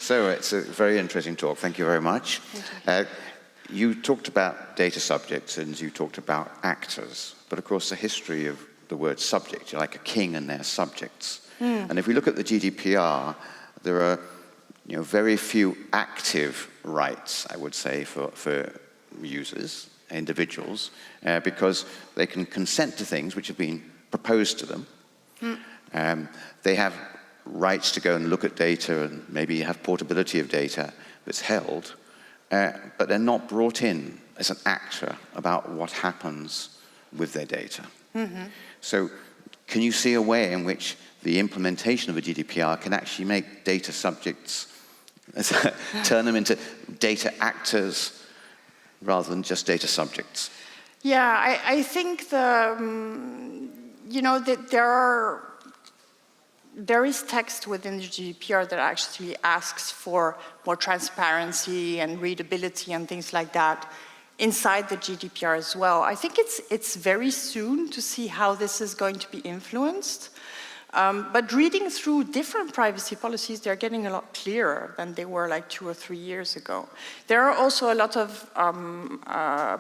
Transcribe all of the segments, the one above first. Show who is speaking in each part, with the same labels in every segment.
Speaker 1: So it's a very interesting talk. Thank you very much. You talked about data subjects and you talked about actors, but of course the history of the word subject, you're like a king and their subjects. And if we look at the GDPR, there are very few active rights, I would say, for users, individuals, because they can consent to things which have been proposed to them. They have rights to go and look at data and maybe have portability of data that's held, but they're not brought in as an actor about what happens with their data. So can you see a way in which the implementation of a GDPR can actually make data subjects, turn them into data actors rather than just data subjects?
Speaker 2: Yeah, I think that there is text within the GDPR that actually asks for more transparency and readability and things like that inside the GDPR as well. I think it's very soon to see how this is going to be influenced. But reading through different privacy policies, they're getting a lot clearer than they were like 2 or 3 years ago. There are also a lot of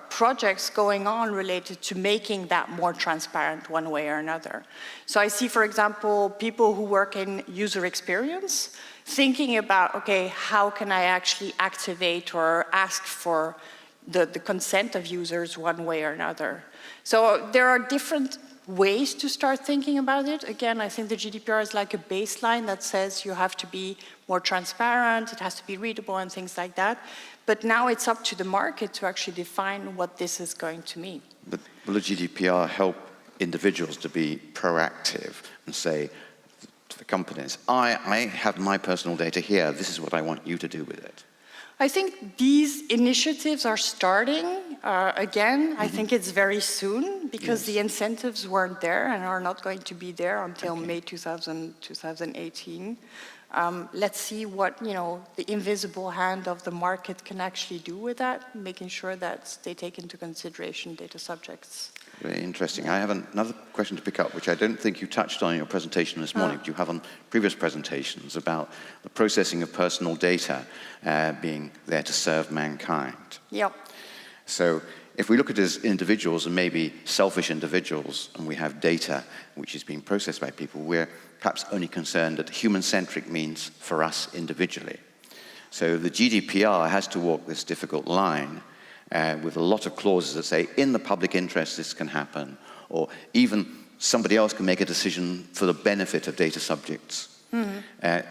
Speaker 2: projects going on related to making that more transparent one way or another. So I see, for example, people who work in user experience thinking about, okay, how can I actually activate or ask for the consent of users one way or another? So there are different ways to start thinking about it. Again, I think the GDPR is like a baseline that says you have to be more transparent, it has to be readable and things like that. But now it's up to the market to actually define what this is going to mean.
Speaker 1: But will the GDPR help individuals to be proactive and say to the companies, I have my personal data here, this is what I want you to do with it?
Speaker 2: I think these initiatives are starting again. I think it's very soon because the incentives weren't there and are not going to be there until May 2018. Let's see what the invisible hand of the market can actually do with that, making sure that they take into consideration data subjects.
Speaker 1: Very interesting. I have another question to pick up, which I don't think you touched on in your presentation this morning, but you have on previous presentations about the processing of personal data being there to serve mankind.
Speaker 2: Yep.
Speaker 1: So if we look at it as individuals and maybe selfish individuals, and we have data which is being processed by people, we're perhaps only concerned that human-centric means for us individually. So the GDPR has to walk this difficult line with a lot of clauses that say, in the public interest, this can happen, or even somebody else can make a decision for the benefit of data subjects. Do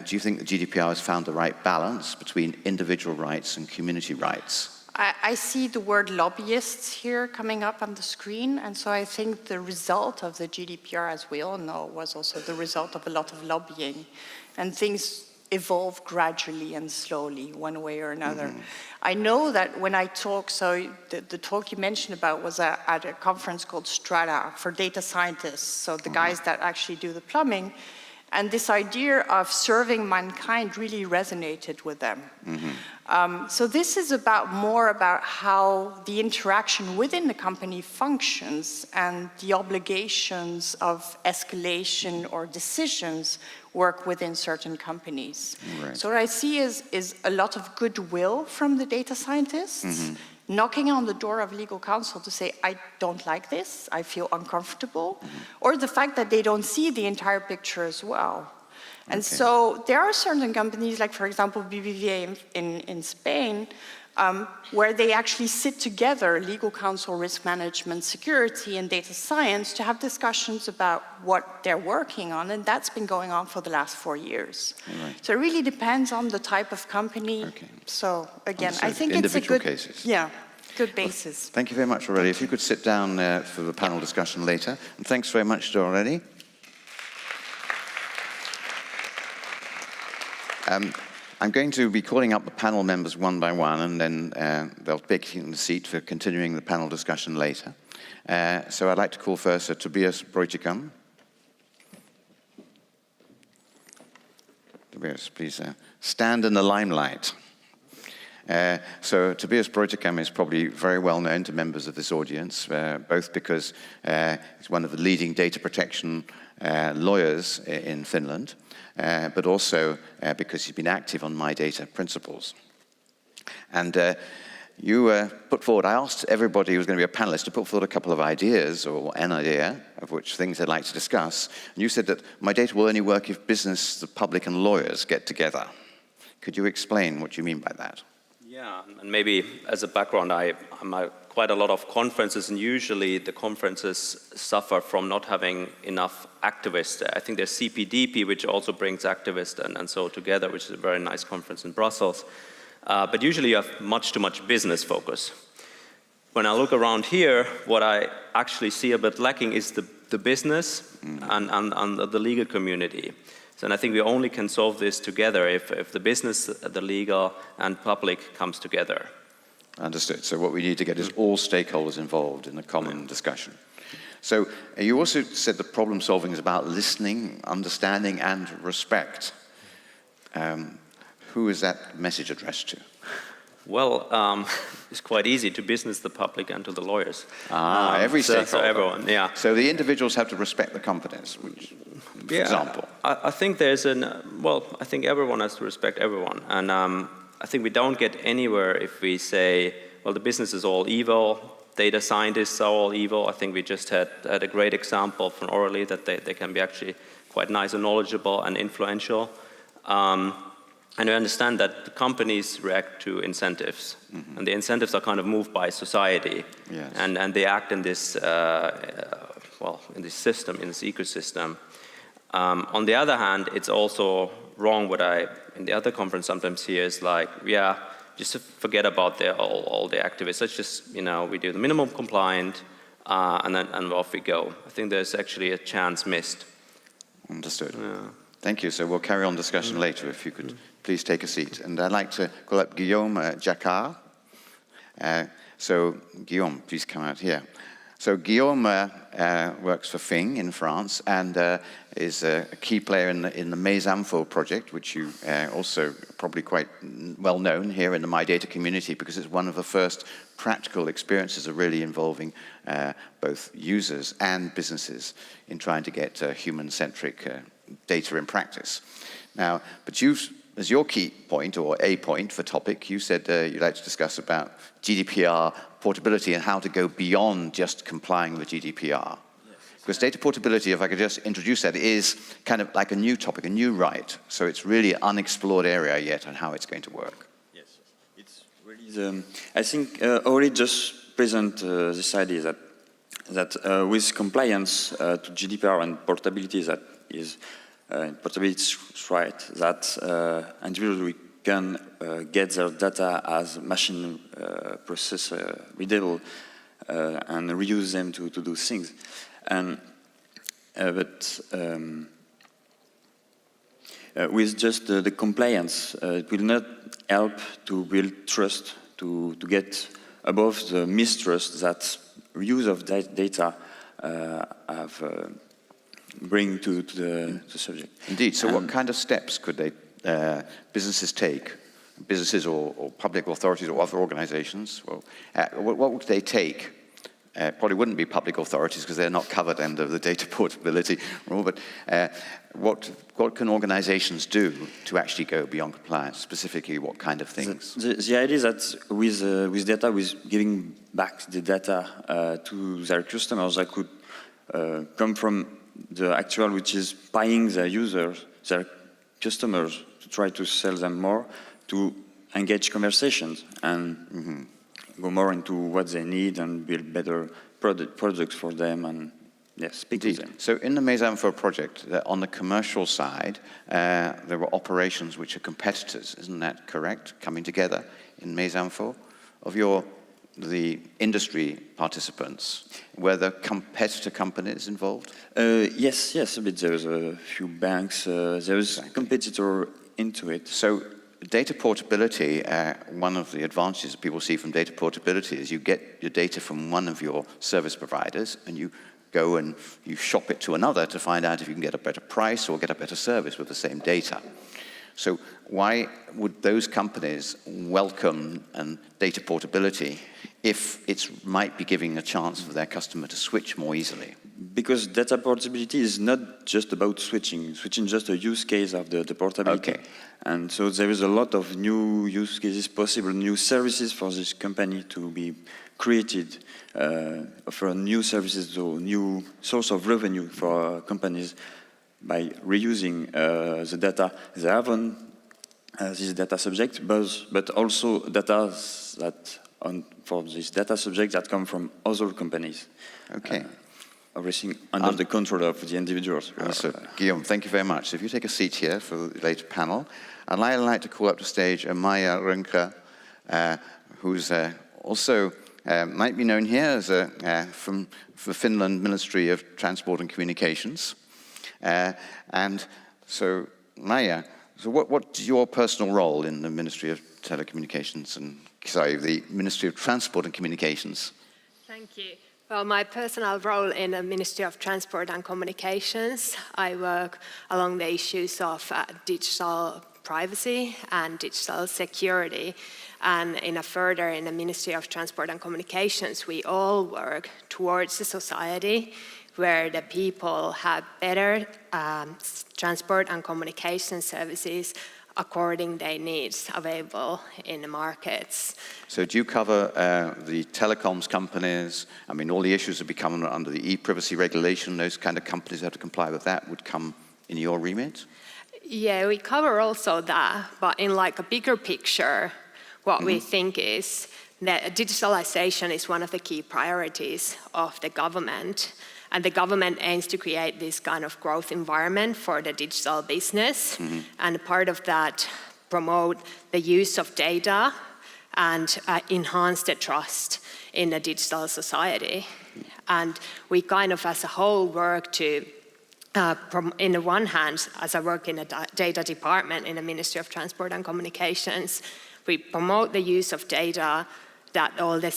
Speaker 1: you think the GDPR has found the right balance between individual rights and community rights?
Speaker 2: I see the word lobbyists here coming up on the screen, and so I think the result of the GDPR, as we all know, was also the result of a lot of lobbying, and things evolve gradually and slowly, one way or another. I know that when I talk, so the talk you mentioned about was at a conference called Strata for data scientists, so the guys that actually do the plumbing, and this idea of serving mankind really resonated with them. So this is more about how the interaction within the company functions and the obligations of escalation or decisions work within certain companies.
Speaker 1: Right.
Speaker 2: So what I see is a lot of goodwill from the data scientists, knocking on the door of legal counsel to say, I don't like this, I feel uncomfortable, or the fact that they don't see the entire picture as well. And so there are certain companies, like for example BBVA in Spain, where they actually sit together, legal counsel, risk management, security, and data science, to have discussions about what they're working on, and that's been going on for the last 4 years.
Speaker 1: Right.
Speaker 2: So it really depends on the type of company. So again, I think it's a good
Speaker 1: cases.
Speaker 2: Good basis.
Speaker 1: Well, thank you very much, Aurélie. If you could sit down for the panel discussion later, and thanks very much to Aurélie. I'm going to be calling up the panel members one by one, and then they'll take the seat for continuing the panel discussion later. So I'd like to call first Tobias Bräutigam. Tobias, please stand in the limelight. So Tobias Bräutigam is probably very well known to members of this audience, both because he's one of the leading data protection lawyers in Finland, but also because you've been active on MyData principles. And you put forward, I asked everybody who was going to be a panelist to put forward a couple of ideas, or an idea, of which things they'd like to discuss. And you said that MyData will only work if business, the public, and lawyers get together. Could you explain what you mean by that?
Speaker 3: Yeah, and maybe as a background, I'm at quite a lot of conferences, and usually the conferences suffer from not having enough activists. I think there's CPDP, which also brings activists and so together, which is a very nice conference in Brussels. But usually you have much too much business focus. When I look around here, what I actually see a bit lacking is the business and the legal community. So, and I think we only can solve this together if the business, the legal, and public comes together.
Speaker 1: Understood. So what we need to get is all stakeholders involved in a common discussion. So you also said that problem solving is about listening, understanding, and respect. Who is that message addressed to?
Speaker 3: Well, it's quite easy to business, the public, and to the lawyers.
Speaker 1: Every stakeholder.
Speaker 3: So everyone, yeah.
Speaker 1: So the individuals have to respect the companies, which, for example.
Speaker 3: I think there's I think everyone has to respect everyone. And I think we don't get anywhere if we say, well, the business is all evil, data scientists are all evil. I think we just had a great example from Aurélie that they can be actually quite nice and knowledgeable and influential. And I understand that the companies react to incentives, and the incentives are kind of moved by society,
Speaker 1: yes.
Speaker 3: and they act in this, in this system, in this ecosystem. On the other hand, it's also wrong what I, in the other conference sometimes hear is like, yeah, just forget about all the activists. Let's just, we do the minimum compliant, and off we go. I think there's actually a chance missed.
Speaker 1: Understood.
Speaker 3: Yeah.
Speaker 1: Thank you. So we'll carry on discussion later. If you could please take a seat. And I'd like to call up Guillaume Jacquart. So Guillaume, please come out here. So Guillaume works for Fing in France and is a key player in the MyData project, which you also probably quite well known here in the MyData community because it's one of the first practical experiences of really involving both users and businesses in trying to get human-centric data in practice. Now, but you've, as your key point or a point for topic, you said you'd like to discuss about GDPR portability and how to go beyond just complying with GDPR. Yes. Because data portability, if I could just introduce that, is kind of like a new topic, a new right. So it's really an unexplored area yet on how it's going to work.
Speaker 4: Yes, it's really I think Aurélie just present this idea that with compliance to GDPR and portability, that is portability is right, that individuals can get their data as machine process readable and reuse them to do things. And with just the compliance, it will not help to build trust, to get above the mistrust that use of data have bring to the subject.
Speaker 1: Indeed. So what kind of steps could they businesses take? Businesses or public authorities or other organizations? Well, what would they take? Probably wouldn't be public authorities because they're not covered under the data portability rule, but what can organizations do to actually go beyond compliance? Specifically, what kind of things?
Speaker 4: The idea is that with data, with giving back the data to their customers, that could come from the actual, which is buying their users, their customers, to try to sell them more, to engage conversations and go more into what they need and build better products for them and speak to them.
Speaker 1: So in the MyData project, on the commercial side, there were operations which are competitors, isn't that correct, coming together in MyData? Of the industry participants, were there competitor companies involved?
Speaker 4: Yes, a bit. There's a few banks, there's a competitor into it.
Speaker 1: So data portability, one of the advantages that people see from data portability is you get your data from one of your service providers and you go and you shop it to another to find out if you can get a better price or get a better service with the same data. So why would those companies welcome data portability if it might be giving a chance for their customer to switch more easily?
Speaker 4: Because data portability is not just about switching just a use case of the portability.
Speaker 1: Okay.
Speaker 4: And so there is a lot of new use cases possible, new services for this company to be created, offer new services, so new source of revenue for companies by reusing the data they have on this data subject, but also data that for this data subject that come from other companies.
Speaker 1: Okay.
Speaker 4: Everything under the control of the individuals.
Speaker 1: So, Guillaume, thank you very much. So if you take a seat here for the later panel, I'd like to call up to stage Maija Rönkä, who's also might be known here as from the Finland Ministry of Transport and Communications. And so, Maija, so what's your personal role in the Ministry of Telecommunications and, sorry, the Ministry of Transport and Communications?
Speaker 5: Thank you. Well, my personal role in the Ministry of Transport and Communications, I work along the issues of digital privacy and digital security. And in the Ministry of Transport and Communications, we all work towards a society where the people have better transport and communication services according to their needs available in the markets.
Speaker 1: So do you cover the telecoms companies? I mean, all the issues that become under the e-privacy regulation, those kind of companies have to comply with that would come in your remit?
Speaker 5: Yeah, we cover also that, but in like a bigger picture, what we think is that digitalization is one of the key priorities of the government. And the government aims to create this kind of growth environment for the digital business. And part of that, promote the use of data and enhance the trust in the digital society. And we kind of as a whole work to, in the one hand, as I work in the data department in the Ministry of Transport and Communications, we promote the use of data that all the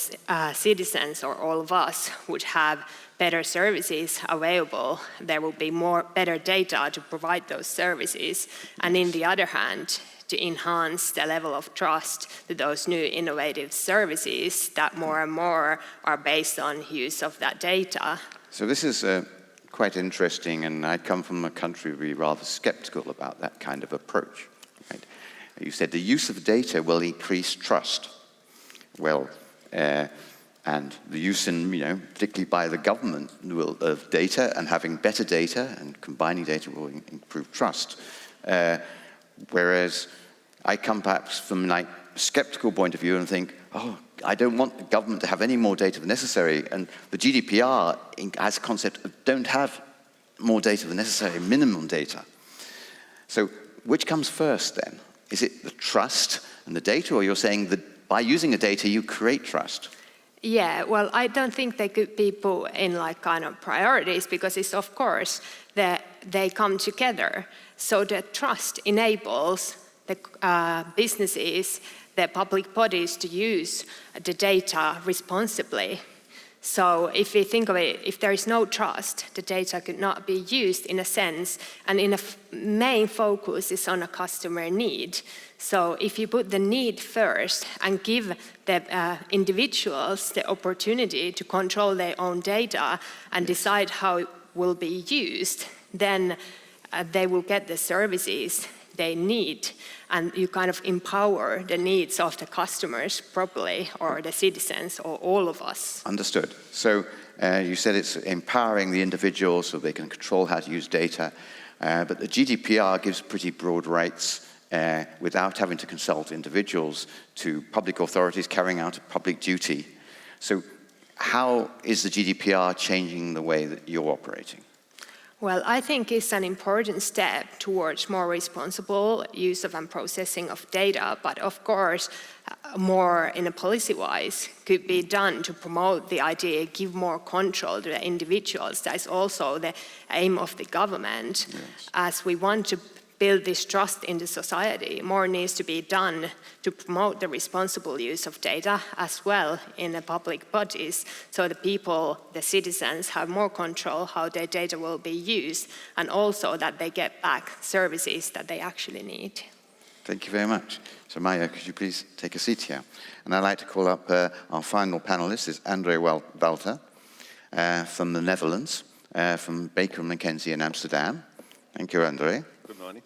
Speaker 5: citizens or all of us would have better services available. There will be better data to provide those services. And in the other hand, to enhance the level of trust to those new innovative services that more and more are based on use of that data.
Speaker 1: So this is quite interesting, and I come from a country where we're rather skeptical about that kind of approach. Right? You said the use of data will increase trust. Well, and the use in, particularly by the government of data and having better data and combining data will improve trust. Whereas I come perhaps from like a skeptical point of view and think, oh, I don't want the government to have any more data than necessary. And the GDPR has a concept of don't have more data than necessary, minimum data. So which comes first then? Is it the trust and the data, or you're saying that by using the data you create trust?
Speaker 5: Yeah, well, I don't think they could be put in like kind of priorities because it's of course that they come together. So the trust enables the businesses, the public bodies to use the data responsibly. So if we think of it, if there is no trust, the data could not be used in a sense, and in a main focus is on a customer need. So if you put the need first and give the individuals the opportunity to control their own data and decide how it will be used, then they will get the services they need, and you kind of empower the needs of the customers properly, or the citizens, or all of us.
Speaker 1: Understood. So you said it's empowering the individual so they can control how to use data, but the GDPR gives pretty broad rights without having to consult individuals to public authorities carrying out a public duty. So how is the GDPR changing the way that you're operating?
Speaker 5: Well, I think it's an important step towards more responsible use of and processing of data, but of course, more in a policy-wise could be done to promote the idea, give more control to the individuals. That is also the aim of the government. Yes. As we want to build this trust in the society, more needs to be done to promote the responsible use of data as well in the public bodies, so the people, the citizens, have more control how their data will be used, and also that they get back services that they actually need.
Speaker 1: Thank you very much. So Maija, could you please take a seat here? And I'd like to call up our final panelist, is André Walter from the Netherlands. from Baker McKenzie in Amsterdam. Thank you, Andre.
Speaker 6: Good morning.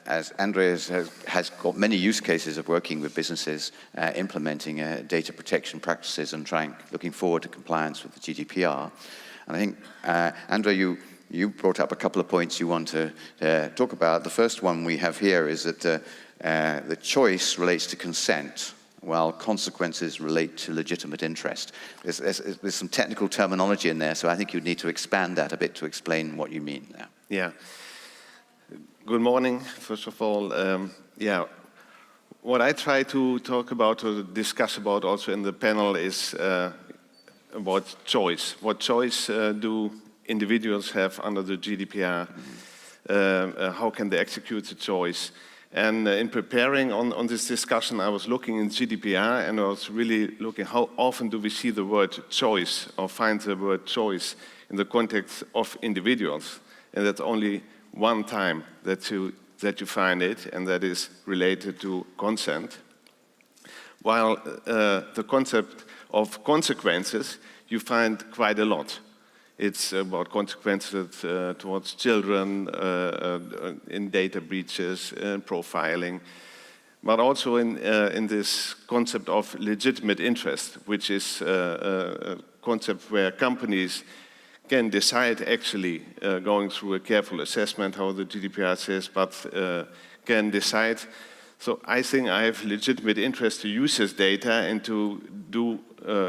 Speaker 1: As Andreas has got many use cases of working with businesses, implementing data protection practices and looking forward to compliance with the GDPR. And I think, Andre, you brought up a couple of points you want to talk about. The first one we have here is that the choice relates to consent, while consequences relate to legitimate interest. There's some technical terminology in there, so I think you'd need to expand that a bit to explain what you mean there.
Speaker 6: Yeah. Good morning, first of all. What I try to talk about or discuss about also in the panel is about choice. What choice do individuals have under the GDPR? How can they execute the choice? And in preparing on this discussion, I was looking in GDPR and I was really looking how often do we see the word choice or find the word choice in the context of individuals. And that's only one time that you find it, and that is related to consent. While the concept of consequences, you find quite a lot. It's about consequences towards children, in data breaches, profiling, but also in this concept of legitimate interest, which is a concept where companies can decide actually going through a careful assessment, how the GDPR says, but can decide. So I think I have legitimate interest to use this data and to do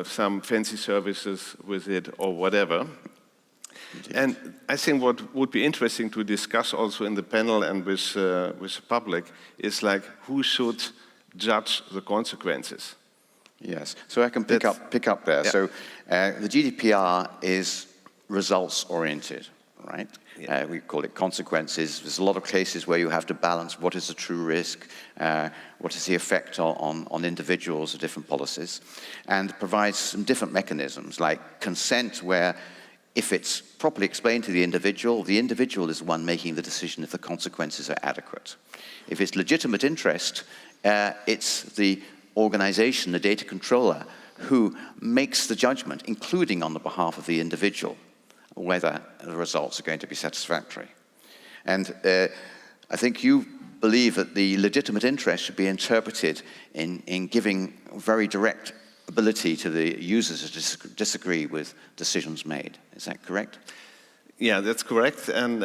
Speaker 6: some fancy services with it or whatever. Indeed. And I think what would be interesting to discuss also in the panel and with the public is like who should judge the consequences.
Speaker 1: Yes, so I can pick up there. Yeah. So the GDPR is results-oriented, right? Yeah. We call it consequences. There's a lot of cases where you have to balance what is the true risk, what is the effect on individuals of different policies, and provides some different mechanisms like consent, where if it's properly explained to the individual is the one making the decision if the consequences are adequate. If it's legitimate interest, it's the organization, the data controller, who makes the judgment, including on the behalf of the individual, whether the results are going to be satisfactory. And I think you believe that the legitimate interest should be interpreted in giving very direct ability to the users to disagree with decisions made. Is that correct?
Speaker 6: Yeah, that's correct. And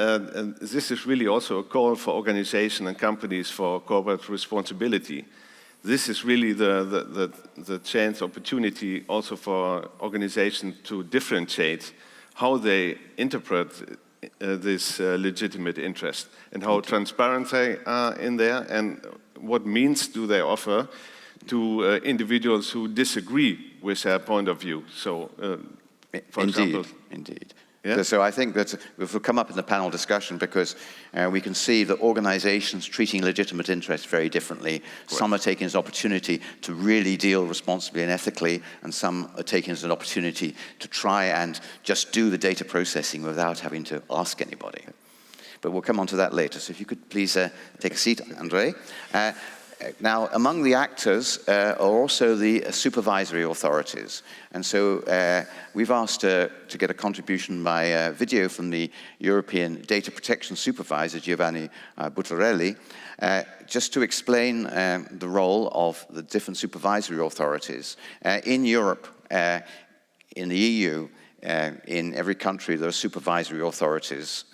Speaker 6: this is really also a call for organizations and companies for corporate responsibility. This is really the chance, opportunity also for organizations to differentiate how they interpret this legitimate interest and how transparent they are in there and what means do they offer to individuals who disagree with their point of view. So, for example...
Speaker 1: Indeed. Yeah? So I think that it will come up in the panel discussion because we can see that organizations treating legitimate interests very differently. Correct. Some are taking as an opportunity to really deal responsibly and ethically, and some are taking as an opportunity to try and just do the data processing without having to ask anybody. But we'll come on to that later. So if you could please take a seat, Andre. Now, among the actors are also the supervisory authorities. And so we've asked to get a contribution by video from the European Data Protection Supervisor, Giovanni Buttarelli, just to explain the role of the different supervisory authorities. In Europe, in the EU, in every country there are supervisory authorities.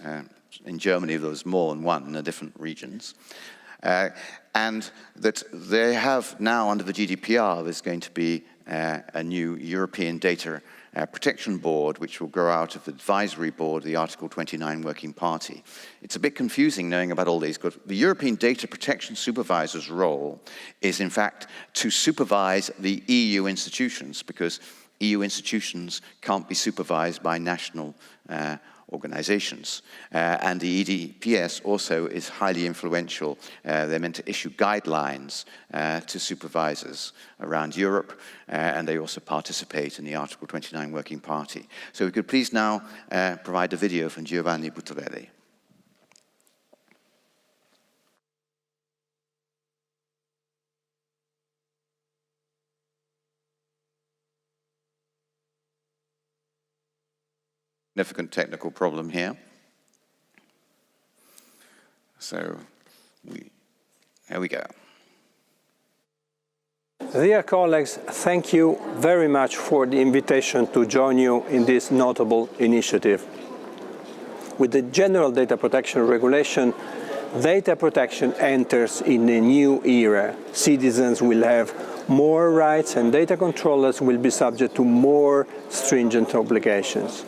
Speaker 1: In Germany there's more than one in the different regions. And that they have now, under the GDPR, there's going to be a new European Data Protection Board, which will grow out of the advisory board, the Article 29 Working Party. It's a bit confusing knowing about all these, because the European Data Protection Supervisor's role is, in fact, to supervise the EU institutions, because EU institutions can't be supervised by national organizations. And the EDPS also is highly influential. They're meant to issue guidelines to supervisors around Europe, and they also participate in the Article 29 Working Party. So we could please now provide a video from Giovanni Buttarelli. significant technical problem here. So, here we go.
Speaker 7: Dear colleagues, thank you very much for the invitation to join you in this notable initiative. With the General Data Protection Regulation, data protection enters in a new era. Citizens will have more rights and data controllers will be subject to more stringent obligations.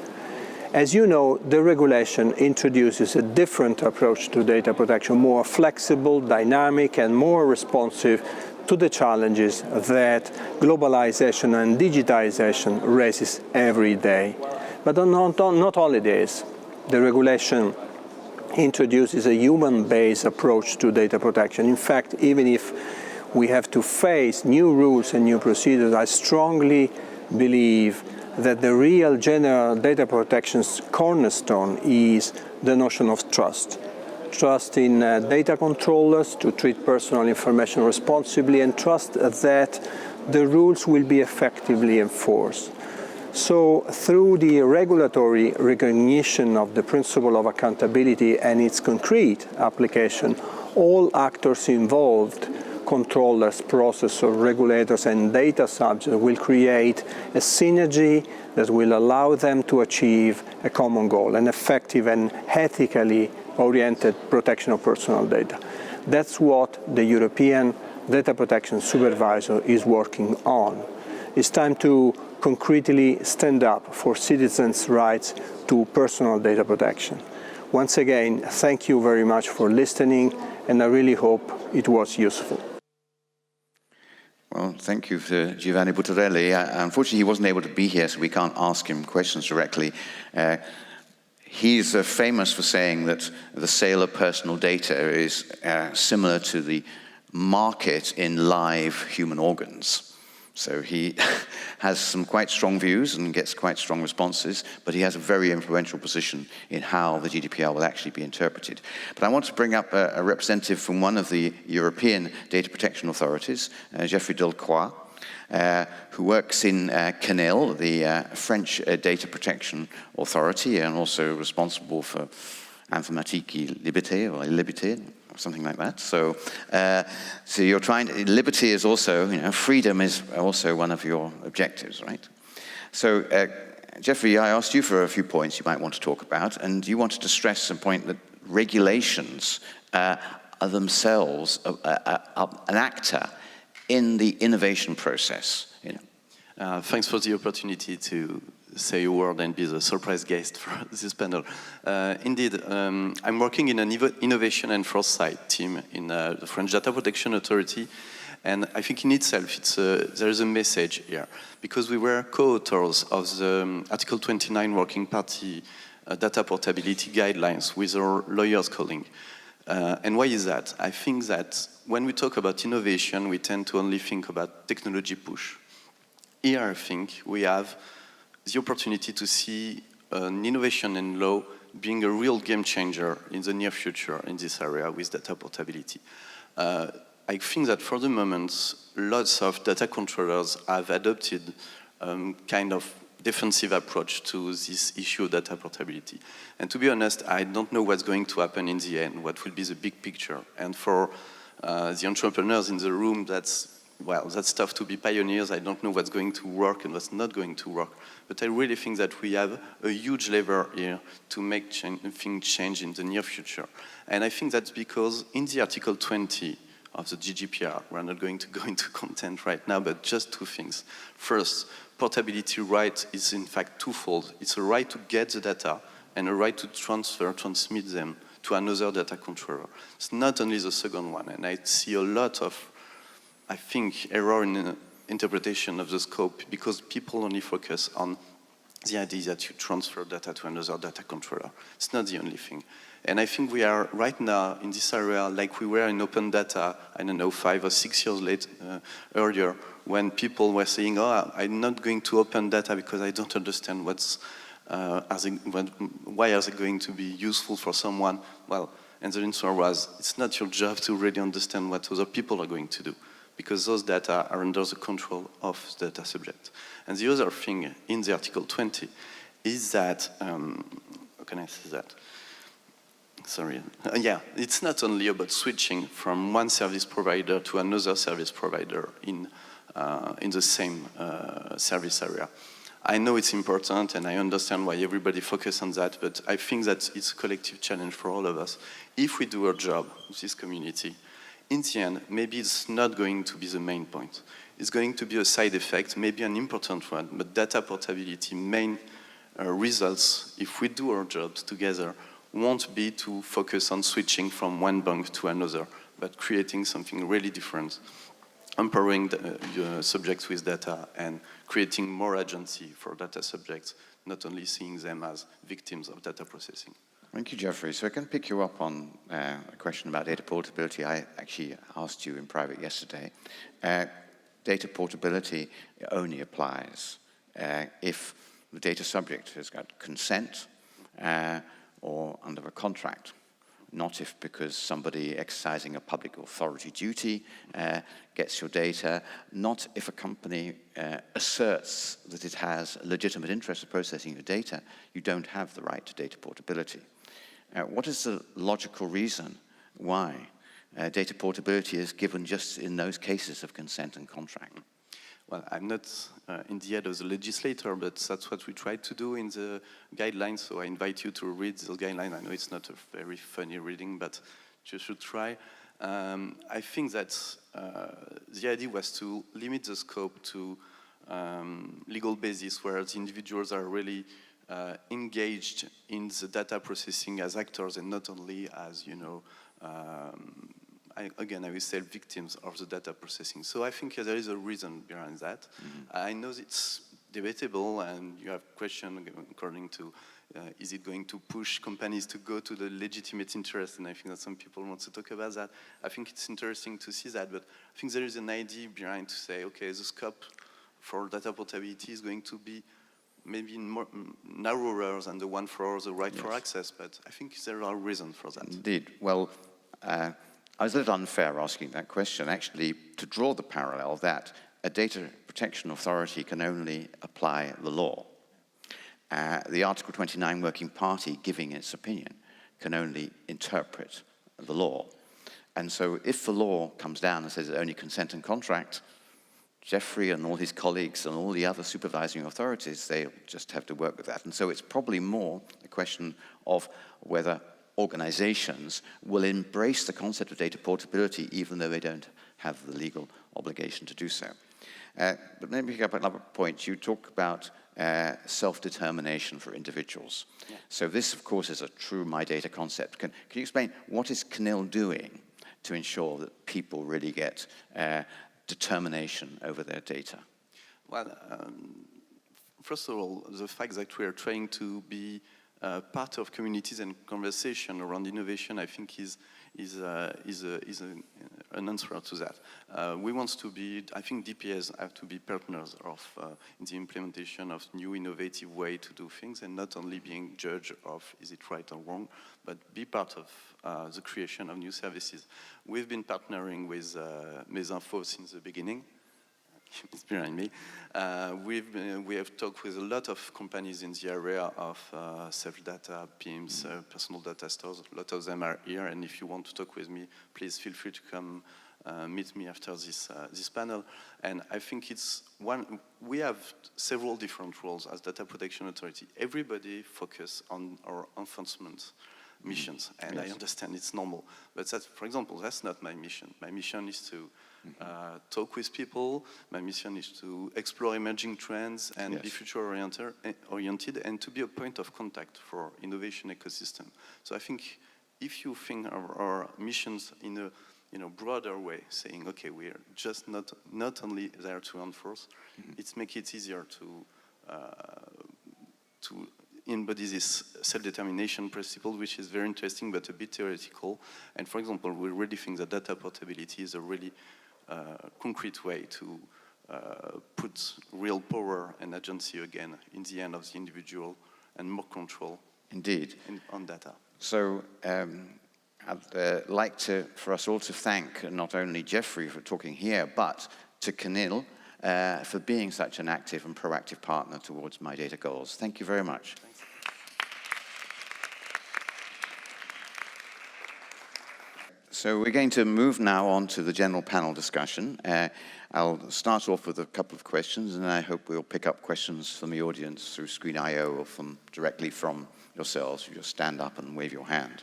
Speaker 7: As you know, the regulation introduces a different approach to data protection, more flexible, dynamic, and more responsive to the challenges that globalization and digitization raises every day. But not only this, the regulation introduces a human-based approach to data protection. In fact, even if we have to face new rules and new procedures, I strongly believe that the real general data protection's cornerstone is the notion of trust. Trust in data controllers to treat personal information responsibly, and trust that the rules will be effectively enforced. So through the regulatory recognition of the principle of accountability and its concrete application, all actors involved, controllers, processors, regulators, and data subjects will create a synergy that will allow them to achieve a common goal, an effective and ethically oriented protection of personal data. That's what the European Data Protection Supervisor is working on. It's time to concretely stand up for citizens' rights to personal data protection. Once again, thank you very much for listening, and I really hope it was useful.
Speaker 1: Well, thank you to Giovanni Buttarelli. Unfortunately, he wasn't able to be here, so we can't ask him questions directly. He's famous for saying that the sale of personal data is similar to the market in live human organs. So he has some quite strong views and gets quite strong responses, but he has a very influential position in how the GDPR will actually be interpreted. But I want to bring up a representative from one of the European data protection authorities, Geoffrey Delcroix, who works in CNIL, the French data protection authority, and also responsible for informatique liberté, or liberté, or something like that. So, so you're trying to, liberty is also, freedom is also one of your objectives, right? So, Geoffrey, I asked you for a few points you might want to talk about, and you wanted to stress a point that regulations are themselves an actor in the innovation process.
Speaker 8: Thanks for the opportunity to say a word and be the surprise guest for this panel. Indeed, I'm working in an innovation and foresight team in the French Data Protection Authority, and I think in itself there is a message here, because we were co-authors of the Article 29 Working Party data portability guidelines with our lawyers colleague. And why is that? I think that when we talk about innovation, we tend to only think about technology push. Here, I think we have the opportunity to see an innovation in law being a real game changer in the near future in this area with data portability. I think that for the moment, lots of data controllers have adopted kind of defensive approach to this issue of data portability. And to be honest, I don't know what's going to happen in the end, what will be the big picture. And for the entrepreneurs in the room, that's tough to be pioneers. I don't know what's going to work and what's not going to work. But I really think that we have a huge lever here to make things change in the near future. And I think that's because in the Article 20 of the GDPR, we're not going to go into content right now, but just two things. First, portability right is in fact twofold. It's a right to get the data and a right to transmit them to another data controller. It's not only the second one, and I see a lot of, I think, error in the interpretation of the scope because people only focus on the idea that you transfer data to another data controller. It's not the only thing. And I think we are right now in this area like we were in open data, I don't know, 5 or 6 years earlier, when people were saying, oh, I'm not going to open data because I don't understand why are they going to be useful for someone? Well, and the answer was, it's not your job to really understand what other people are going to do, because those data are under the control of the data subject. And the other thing in the Article 20 is that, how can I say that? Sorry. Yeah, it's not only about switching from one service provider to another service provider in the same service area. I know it's important, and I understand why everybody focuses on that, but I think that it's a collective challenge for all of us. If we do our job with this community, in the end, maybe it's not going to be the main point. It's going to be a side effect, maybe an important one, but data portability main results, if we do our jobs together, won't be to focus on switching from one bank to another, but creating something really different, empowering the subjects with data and creating more agency for data subjects, not only seeing them as victims of data processing.
Speaker 1: Thank you, Jeffrey. So I can pick you up on a question about data portability. I actually asked you in private yesterday. Data portability only applies if the data subject has got consent or under a contract, not if because somebody exercising a public authority duty gets your data, not if a company asserts that it has a legitimate interest in processing your data, you don't have the right to data portability. What is the logical reason why data portability is given just in those cases of consent and contract?
Speaker 8: Well, I'm not in the head of the legislator, but that's what we tried to do in the guidelines, so I invite you to read the guideline. I know it's not a very funny reading, but you should try. I think that the idea was to limit the scope to legal basis where the individuals are really engaged in the data processing as actors and not only as, I will say victims of the data processing. So I think there is a reason behind that. Mm-hmm. I know it's debatable, and you have questions according to is it going to push companies to go to the legitimate interest, and I think that some people want to talk about that. I think it's interesting to see that, but I think there is an idea behind to say, okay, the scope for data portability is going to be maybe more narrower than the one for the right for access, but I think there are reasons for that.
Speaker 1: Indeed. Well, I was a little unfair asking that question. Actually, to draw the parallel that a data protection authority can only apply the law. The Article 29 Working Party, giving its opinion, can only interpret the law. And so if the law comes down and says it's only consent and contract, Jeffrey and all his colleagues and all the other supervising authorities, they just have to work with that. And so it's probably more a question of whether organizations will embrace the concept of data portability even though they don't have the legal obligation to do so. But maybe pick up another point. You talk about self-determination for individuals. Yeah. So this, of course, is a true MyData concept. Can you explain what is CNIL doing to ensure that people really get determination over their data?
Speaker 8: Well, first of all, the fact that we are trying to be part of communities and conversation around innovation, I think, is an answer to that. We want to be, I think DPS have to be partners of in the implementation of new innovative way to do things, and not only being judge of is it right or wrong, but be part of the creation of new services. We've been partnering with Mesinfo since the beginning. It's behind me. We have talked with a lot of companies in the area of self-data, PIMS, personal data stores. A lot of them are here, and if you want to talk with me, please feel free to come meet me after this panel. And I think it's one, we have several different roles as Data Protection Authority. Everybody focus on our enforcement missions, and yes. I understand it's normal. But that's, for example, that's not my mission. My mission is to talk with people. My mission is to explore emerging trends and yes. be future-oriented and to be a point of contact for innovation ecosystem. So I think if you think of our missions in a broader way, saying, okay, we are just not only there to enforce, it makes it easier to embody this self-determination principle, which is very interesting but a bit theoretical. And for example, we really think that data portability is a really concrete way to put real power and agency again in the hand of the individual and more control.
Speaker 1: Indeed.
Speaker 8: On data.
Speaker 1: So I'd like for us all to thank not only Jeffrey for talking here, but to CNIL for being such an active and proactive partner towards MyData goals. Thank you very much. Thanks. So we're going to move now on to the general panel discussion. I'll start off with a couple of questions, and I hope we'll pick up questions from the audience through Screen.io or directly from yourselves. You just stand up and wave your hand.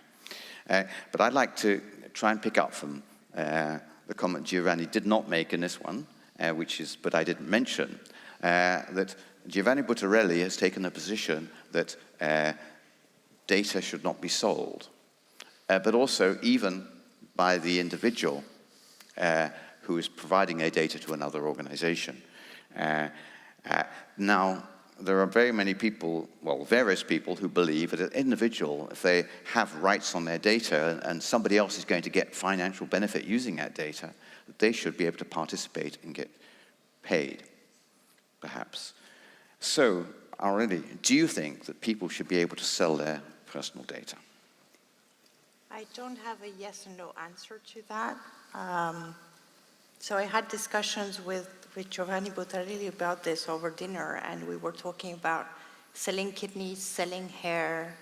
Speaker 1: But I'd like to try and pick up from the comment Giovanni did not make in this one, but I didn't mention, that Giovanni Buttarelli has taken a position that data should not be sold, but also even by the individual who is providing their data to another organization. Now, there are very many people, well, various people who believe that an individual, if they have rights on their data and somebody else is going to get financial benefit using that data, that they should be able to participate and get paid, perhaps. So, Aurélie, do you think that people should be able to sell their personal data?
Speaker 2: I don't have a yes or no answer to that. So I had discussions with Giovanni Buttarelli about this over dinner, and we were talking about selling kidneys, selling hair,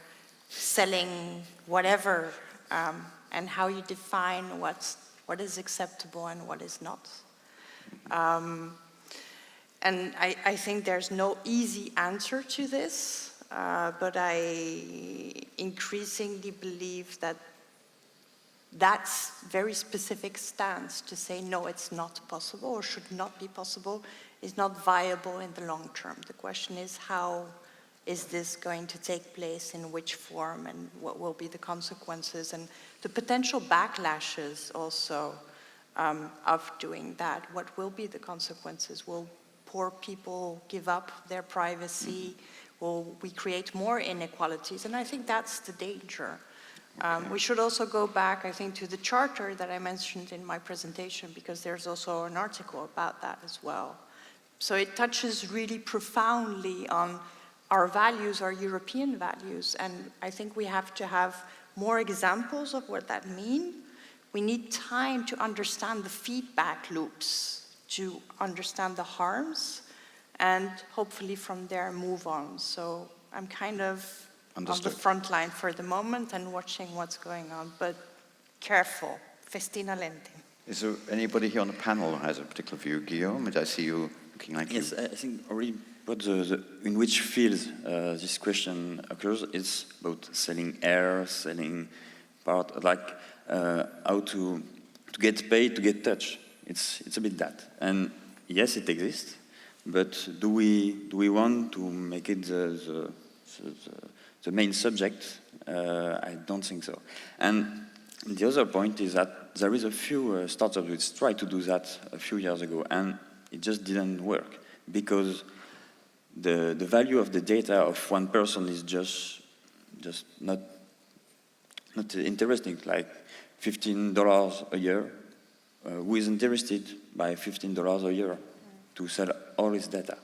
Speaker 2: selling whatever, and how you define what is acceptable and what is not. And I think there's no easy answer to this, but I increasingly believe that that's very specific stance to say, no, it's not possible or should not be possible, is not viable in the long term. The question is, how is this going to take place, in which form, and what will be the consequences, and the potential backlashes also of doing that. What will be the consequences? Will poor people give up their privacy? Will we create more inequalities? And I think that's the danger. We should also go back, I think, to the charter that I mentioned in my presentation, because there's also an article about that as well. So it touches really profoundly on our values, our European values, and I think we have to have more examples of what that means. We need time to understand the feedback loops, to understand the harms, and hopefully from there move on. So I'm kind of on the front line for the moment and watching what's going on, but careful, festina lente.
Speaker 1: Is there anybody here on the panel who has a particular view? Guillaume, did I see you looking like
Speaker 4: Yes,
Speaker 1: you?
Speaker 4: I think already what in which fields this question occurs is about selling air, selling part, like how to get paid, to get touch. It's a bit that. And yes, it exists, but do we want to make it the main subject? I don't think so. And the other point is that there is a few startups which tried to do that a few years ago, and it just didn't work, because the value of the data of one person is just not interesting. Like $15 a year. Who is interested by $15 a year to sell all his data?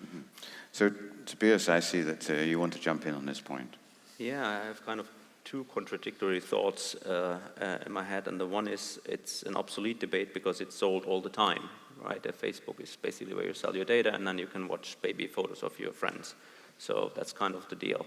Speaker 1: Mm-hmm. So, Tobias, I see that you want to jump in on this point.
Speaker 3: Yeah, I have kind of two contradictory thoughts in my head, and the one is it's an obsolete debate because it's sold all the time, right? Facebook is basically where you sell your data, and then you can watch baby photos of your friends. So that's kind of the deal.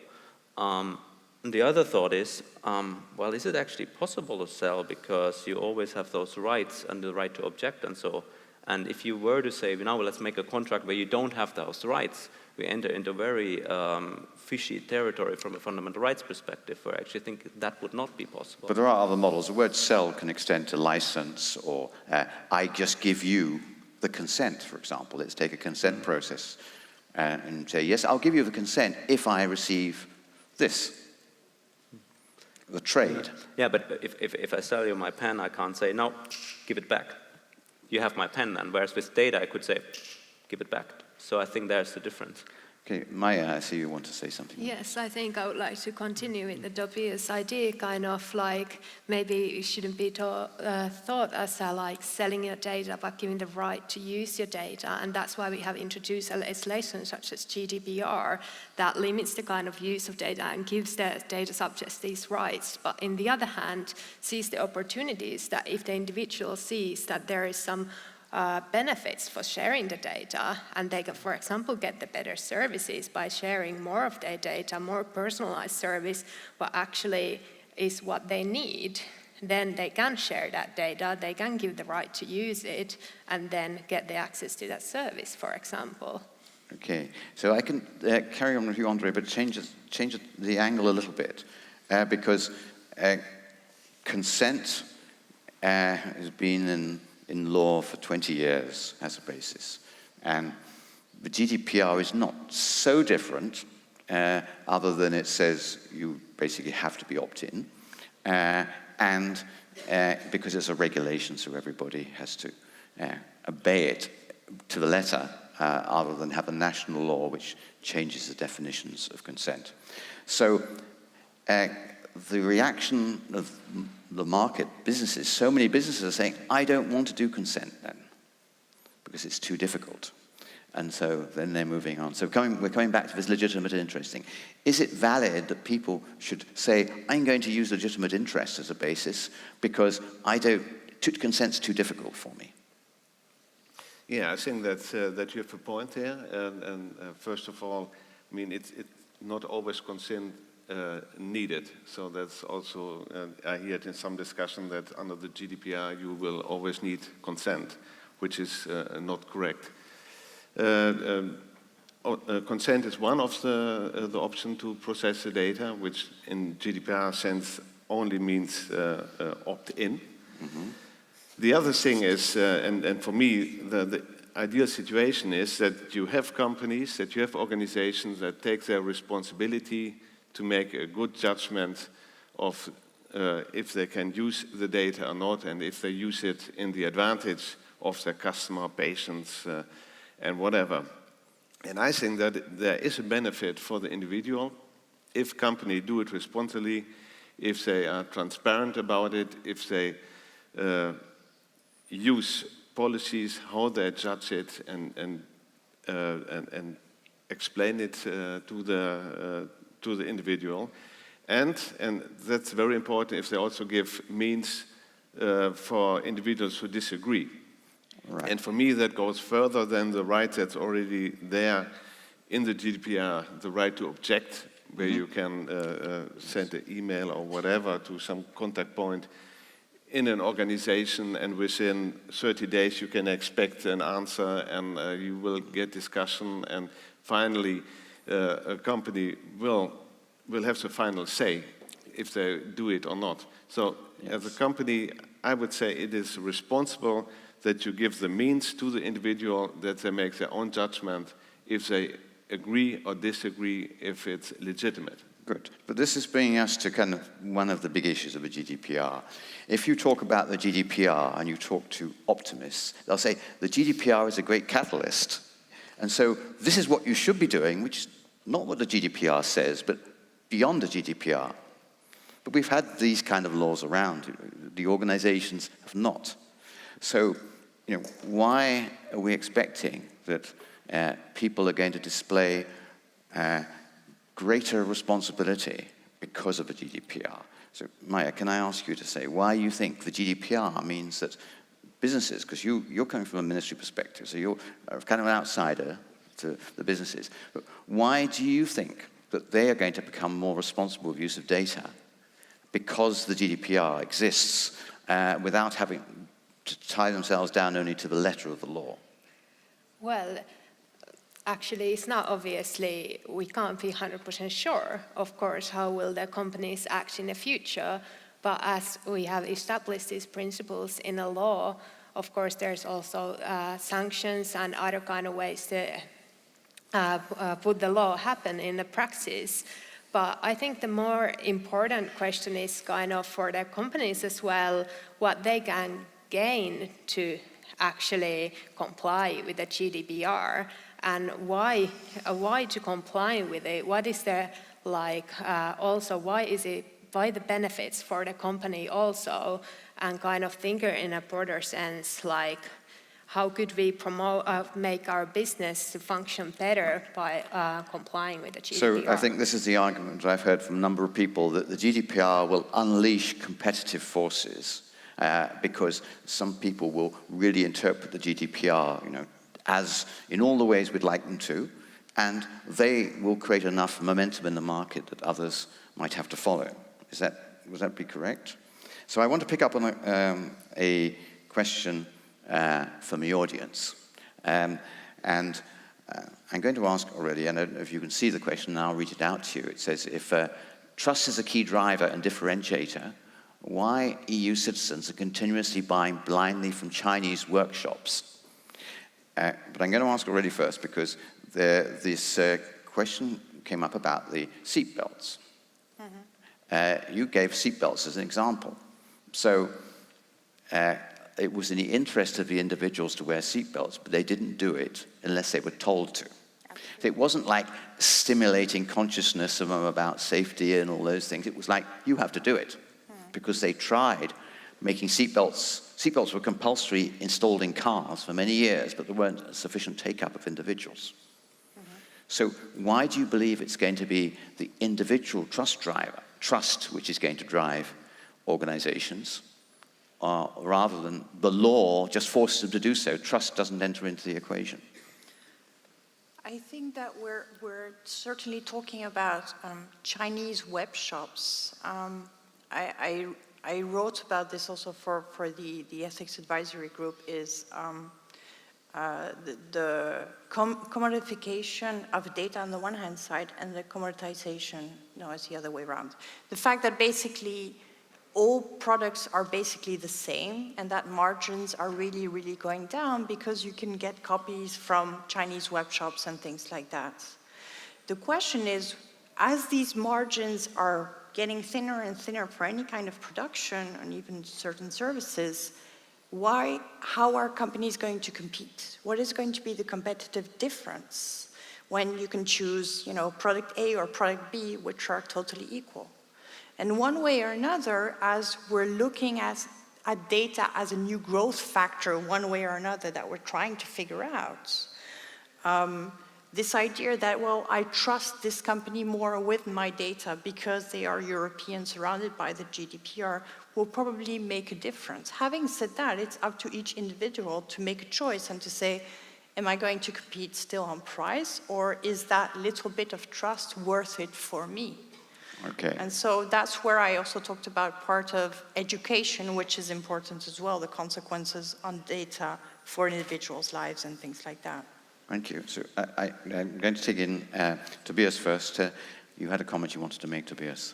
Speaker 3: And the other thought is, well, is it actually possible to sell, because you always have those rights and the right to object and so. And if you were to say, now let's make a contract where you don't have those rights, we enter into very fishy territory from a fundamental rights perspective, where I actually think that would not be possible.
Speaker 1: But there are other models. The word sell can extend to license, or I just give you the consent, for example. Let's take a consent process and say, yes, I'll give you the consent if I receive this. The trade.
Speaker 3: Yeah, but if I sell you my pen, I can't say, no, give it back. You have my pen then, whereas with data I could say, give it back. So I think there's the difference.
Speaker 1: Okay, Maija, I see you want to say something.
Speaker 5: Yes, I think I would like to continue with the Tobias idea, kind of like maybe it shouldn't be thought as like selling your data, but giving the right to use your data. And that's why we have introduced a legislation such as GDPR that limits the kind of use of data and gives the data subjects these rights. But on the other hand, sees the opportunities that if the individual sees that there is some benefits for sharing the data, and they can, for example, get the better services by sharing more of their data, more personalized service, what actually is what they need. Then they can share that data, they can give the right to use it, and then get the access to that service, for example.
Speaker 1: Okay, so I can carry on with you, Andre, but change the angle a little bit, because consent has been in law for 20 years as a basis, and the GDPR is not so different, other than it says you basically have to be opt-in, and because it's a regulation, so everybody has to obey it to the letter, other than have a national law which changes the definitions of consent. So the reaction of the market businesses, so many businesses are saying, I don't want to do consent then, because it's too difficult. And so then they're moving on. So we're coming back to this legitimate and interesting. Is it valid that people should say, I'm going to use legitimate interest as a basis because consent's too difficult for me?
Speaker 6: Yeah, I think that you have a point there. And first of all, I mean, it's not always consent needed. So that's also, I hear it in some discussion that under the GDPR you will always need consent, which is not correct. Consent is one of the option to process the data, which in GDPR sense only means opt-in. Mm-hmm. The other thing is, and for me, the ideal situation is that you have companies, that you have organizations that take their responsibility to make a good judgment of if they can use the data or not, and if they use it in the advantage of their customer, patients, and whatever. And I think that there is a benefit for the individual if companies do it responsibly, if they are transparent about it, if they use policies, how they judge it, and explain it to the individual. And that's very important if they also give means for individuals who disagree. Right. And for me, that goes further than the right that's already there in the GDPR, the right to object, where you can send an email or whatever to some contact point in an organization, and within 30 days you can expect an answer, and you will get discussion, and finally a company will have the final say if they do it or not. So as a company, I would say it is responsible that you give the means to the individual, that they make their own judgment if they agree or disagree, if it's legitimate.
Speaker 1: Good. But this is bringing us to kind of one of the big issues of the GDPR. If you talk about the GDPR and you talk to optimists, they'll say the GDPR is a great catalyst. And so this is what you should be doing, which is not what the GDPR says, but beyond the GDPR. But we've had these kind of laws around. The organizations have not. So, why are we expecting that people are going to display greater responsibility because of the GDPR? So, Maija, can I ask you to say why you think the GDPR means that businesses, because you're coming from a ministry perspective, so you're kind of an outsider to the businesses, but why do you think that they are going to become more responsible with use of data because the GDPR exists without having to tie themselves down only to the letter of the law?
Speaker 5: Well, actually, it's not obviously, we can't be 100% sure, of course, how will the companies act in the future. But as we have established these principles in the law, of course, there's also sanctions and other kind of ways to put the law happen in the practice. But I think the more important question is kind of for the companies as well, what they can gain to actually comply with the GDPR, and why to comply with it. What is the also why the benefits for the company also, and kind of think in a broader sense, like how could we make our business to function better by complying with the GDPR?
Speaker 1: So I think this is the argument I've heard from a number of people, that the GDPR will unleash competitive forces because some people will really interpret the GDPR, as in all the ways we'd like them to, and they will create enough momentum in the market that others might have to follow. Would that be correct? So I want to pick up on a question from the audience. I'm going to ask Aurélie, I don't know if you can see the question, and I'll read it out to you. It says, if trust is a key driver and differentiator, why EU citizens are continuously buying blindly from Chinese workshops? But I'm going to ask Aurélie first, because this question came up about the seatbelts. You gave seatbelts as an example. So it was in the interest of the individuals to wear seatbelts, but they didn't do it unless they were told to. It wasn't like stimulating consciousness of them about safety and all those things. It was like, you have to do it. Because they tried making seatbelts. Seatbelts were compulsory installed in cars for many years, but there weren't sufficient take-up of individuals. So why do you believe it's going to be the individual trust which is going to drive organizations, rather than the law just forces them to do so? Trust doesn't enter into the equation.
Speaker 2: I think that we're certainly talking about Chinese web shops. I wrote about this also for the ethics advisory group, is the commodification of data on the one hand side and the commoditization, no, it's the other way around. The fact that basically all products are basically the same and that margins are really, really going down because you can get copies from Chinese web shops and things like that. The question is, as these margins are getting thinner and thinner for any kind of production and even certain services, how are companies going to compete? What is going to be the competitive difference when you can choose, product A or product B, which are totally equal? And one way or another, as we're looking at data as a new growth factor, one way or another that we're trying to figure out, this idea that, well, I trust this company more with my data because they are European, surrounded by the GDPR, will probably make a difference. Having said that, it's up to each individual to make a choice and to say, am I going to compete still on price, or is that little bit of trust worth it for me?
Speaker 1: Okay.
Speaker 2: And so that's where I also talked about part of education, which is important as well, the consequences on data for individuals' lives and things like that.
Speaker 1: Thank you. So I'm going to take in Tobias first. You had a comment you wanted to make, Tobias.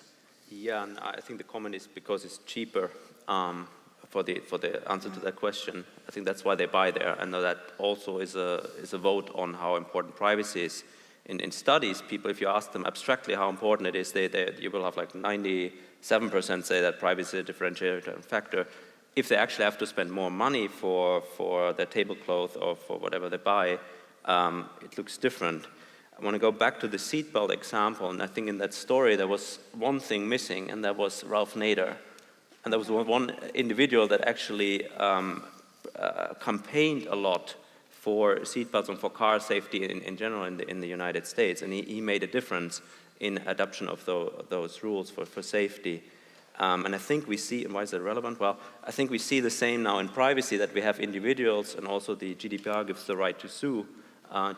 Speaker 3: Yeah, and I think the comment is because it's cheaper for the answer to that question. I think that's why they buy there, and that also is a vote on how important privacy is. In studies, people, if you ask them abstractly how important it is, you will have like 97% say that privacy is a differentiator factor. If they actually have to spend more money for their tablecloth or for whatever they buy, it looks different. I want to go back to the seatbelt example, and I think in that story there was one thing missing, and that was Ralph Nader. And there was one individual that actually campaigned a lot for seatbelts and for car safety in general in the United States, and he made a difference in adoption of those rules for safety. And I think we see, and why is that relevant? Well, I think we see the same now in privacy, that we have individuals, and also the GDPR gives the right to sue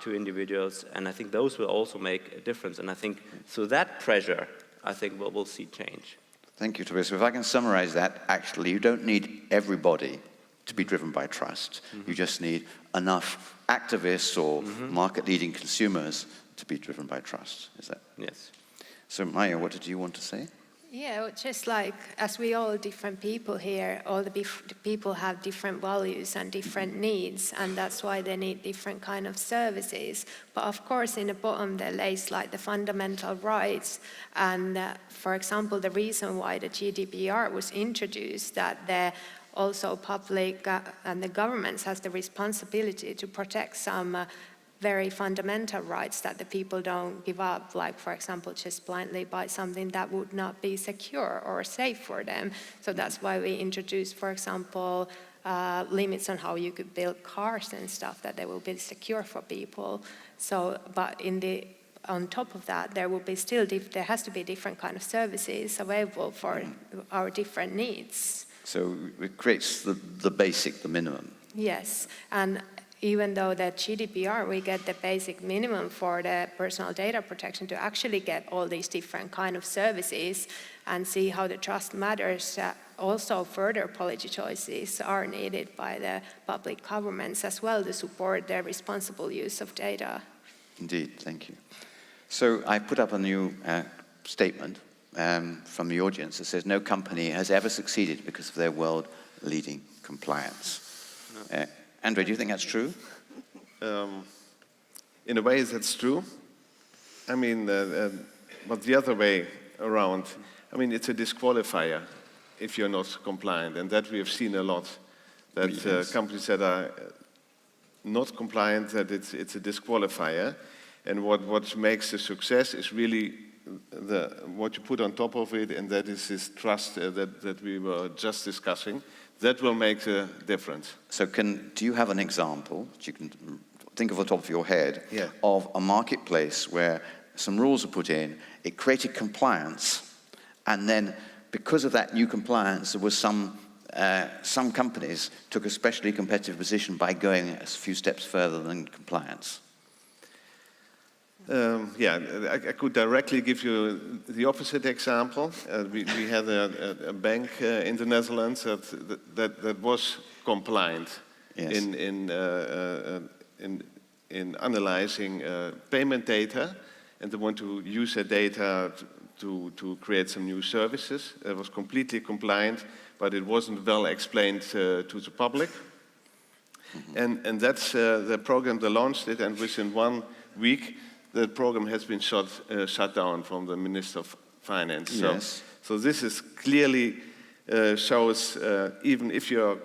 Speaker 3: to individuals, and I think those will also make a difference. And I think through that pressure, I think we'll see change.
Speaker 1: Thank you, Tobias. So if I can summarize that, actually, you don't need everybody to be driven by trust. Mm-hmm. You just need enough activists or market-leading consumers to be driven by trust. Is that?
Speaker 3: Yes.
Speaker 1: So, Maija, what did you want to say?
Speaker 5: Yeah, just like as we all different people here, all the people have different values and different needs, and that's why they need different kind of services. But of course, in the bottom there lays like the fundamental rights, and for example, the reason why the GDPR was introduced, that the also public and the governments has the responsibility to protect some very fundamental rights that the people don't give up, like for example just blindly buy something that would not be secure or safe for them. So that's why we introduced, for example, limits on how you could build cars and stuff, that they will be secure for people. So, but on top of that, there will be still there has to be different kind of services available for our different needs.
Speaker 1: So it creates the basic, the minimum.
Speaker 5: Yes, and even though the GDPR, we get the basic minimum for the personal data protection to actually get all these different kind of services and see how the trust matters. Also, further policy choices are needed by the public governments as well to support their responsible use of data.
Speaker 1: Indeed, thank you. So I put up a new statement from the audience that says no company has ever succeeded because of their world-leading compliance. No. Andre, do you think that's true?
Speaker 6: In a way, that's true. I mean, but the other way around, I mean, it's a disqualifier if you're not compliant, and that we have seen a lot, that
Speaker 1: yes.
Speaker 6: Companies that are not compliant, that it's a disqualifier, and what makes a success is really what you put on top of it, and that is this trust that we were just discussing. That will make a difference.
Speaker 1: So do you have an example that you can think of on top of your head of a marketplace where some rules are put in, it created compliance, and then because of that new compliance, there was some companies took a especially competitive position by going a few steps further than compliance?
Speaker 6: I could directly give you the opposite example. We had a bank in the Netherlands that was compliant in analyzing payment data, and they want to use that data to create some new services. It was completely compliant, but it wasn't well explained to the public. Mm-hmm. And that's the program they launched it, and within 1 week, the program has been shut down from the Minister of Finance.
Speaker 1: Yes.
Speaker 6: So this is clearly shows even if you're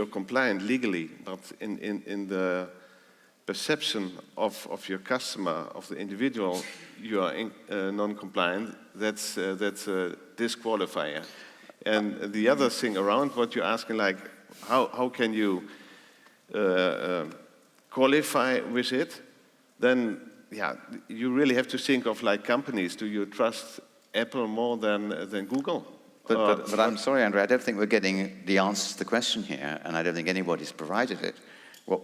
Speaker 6: compliant legally, but in the perception of your customer, of the individual, you are non-compliant. That's a disqualifier. And the other thing around what you're asking, like how can you qualify with it? Then, you really have to think of like companies. Do you trust Apple more than Google?
Speaker 1: But I'm sorry, Andre, I don't think we're getting the answer to the question here, and I don't think anybody's provided it. Well,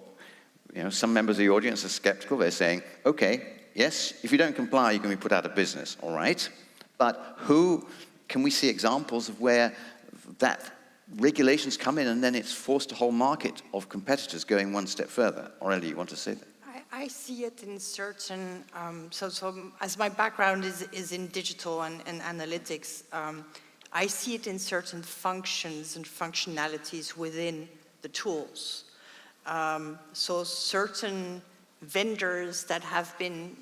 Speaker 1: some members of the audience are skeptical. They're saying, okay, yes, if you don't comply, you're going to be put out of business, all right? But can we see examples of where that regulations come in and then it's forced a whole market of competitors going one step further? Aurélie, you want to say that?
Speaker 2: I see it in certain, so as my background is in digital and analytics, I see it in certain functions and functionalities within the tools. So certain vendors that have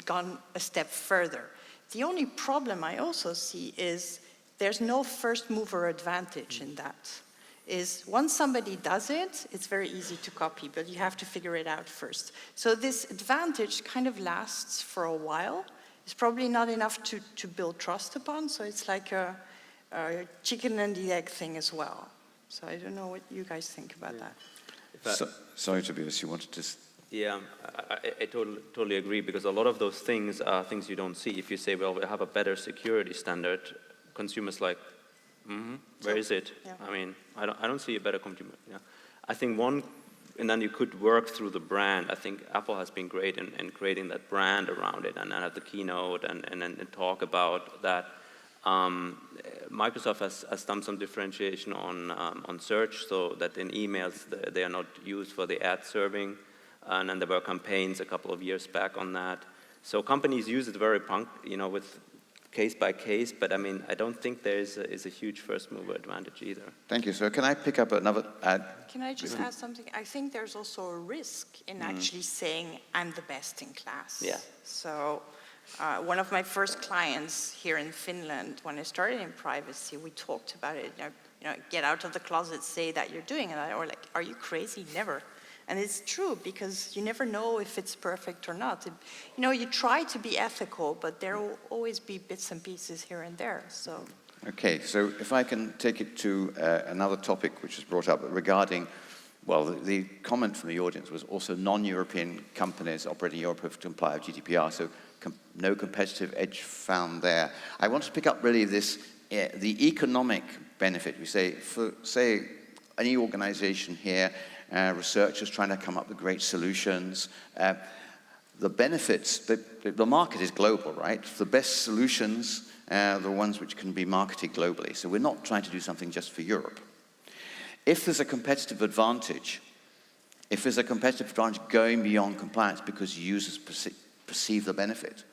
Speaker 2: gone a step further. The only problem I also see is there's no first mover advantage in that. Is once somebody does it, it's very easy to copy, but you have to figure it out first. So this advantage kind of lasts for a while. It's probably not enough to build trust upon, so it's like a chicken and the egg thing as well. So I don't know what you guys think about that.
Speaker 1: Sorry, Tobias, you wanted to...
Speaker 3: Yeah, I totally agree, because a lot of those things are things you don't see. If you say, well, we have a better security standard, consumers like, where is it? Yeah. I mean, I don't see a better consumer. Yeah. I think and then you could work through the brand. I think Apple has been great in creating that brand around it, and at the keynote and talk about that. Microsoft has done some differentiation on search, so that in emails they are not used for the ad serving, and then there were campaigns a couple of years back on that. So companies use it very with case by case, but I mean, I don't think there is a huge first mover advantage either.
Speaker 1: Thank you, sir. Can I pick up another ad?
Speaker 2: Can I just add something? I think there's also a risk in actually saying I'm the best in class.
Speaker 3: Yeah.
Speaker 2: So one of my first clients here in Finland, when I started in privacy, we talked about it. Get out of the closet, say that you're doing it. Or like, are you crazy? Never. And it's true, because you never know if it's perfect or not. You try to be ethical, but there will always be bits and pieces here and there. So.
Speaker 1: Okay, so if I can take it to another topic which was brought up regarding, well, the comment from the audience was also non-European companies operating in Europe have to comply with GDPR, so no competitive edge found there. I want to pick up really the economic benefit. We say, for say, any organization here, researchers trying to come up with great solutions, the benefits, the market is global, right? The best solutions are the ones which can be marketed globally. So we're not trying to do something just for Europe. If there's a competitive advantage, going beyond compliance because users perceive the benefit,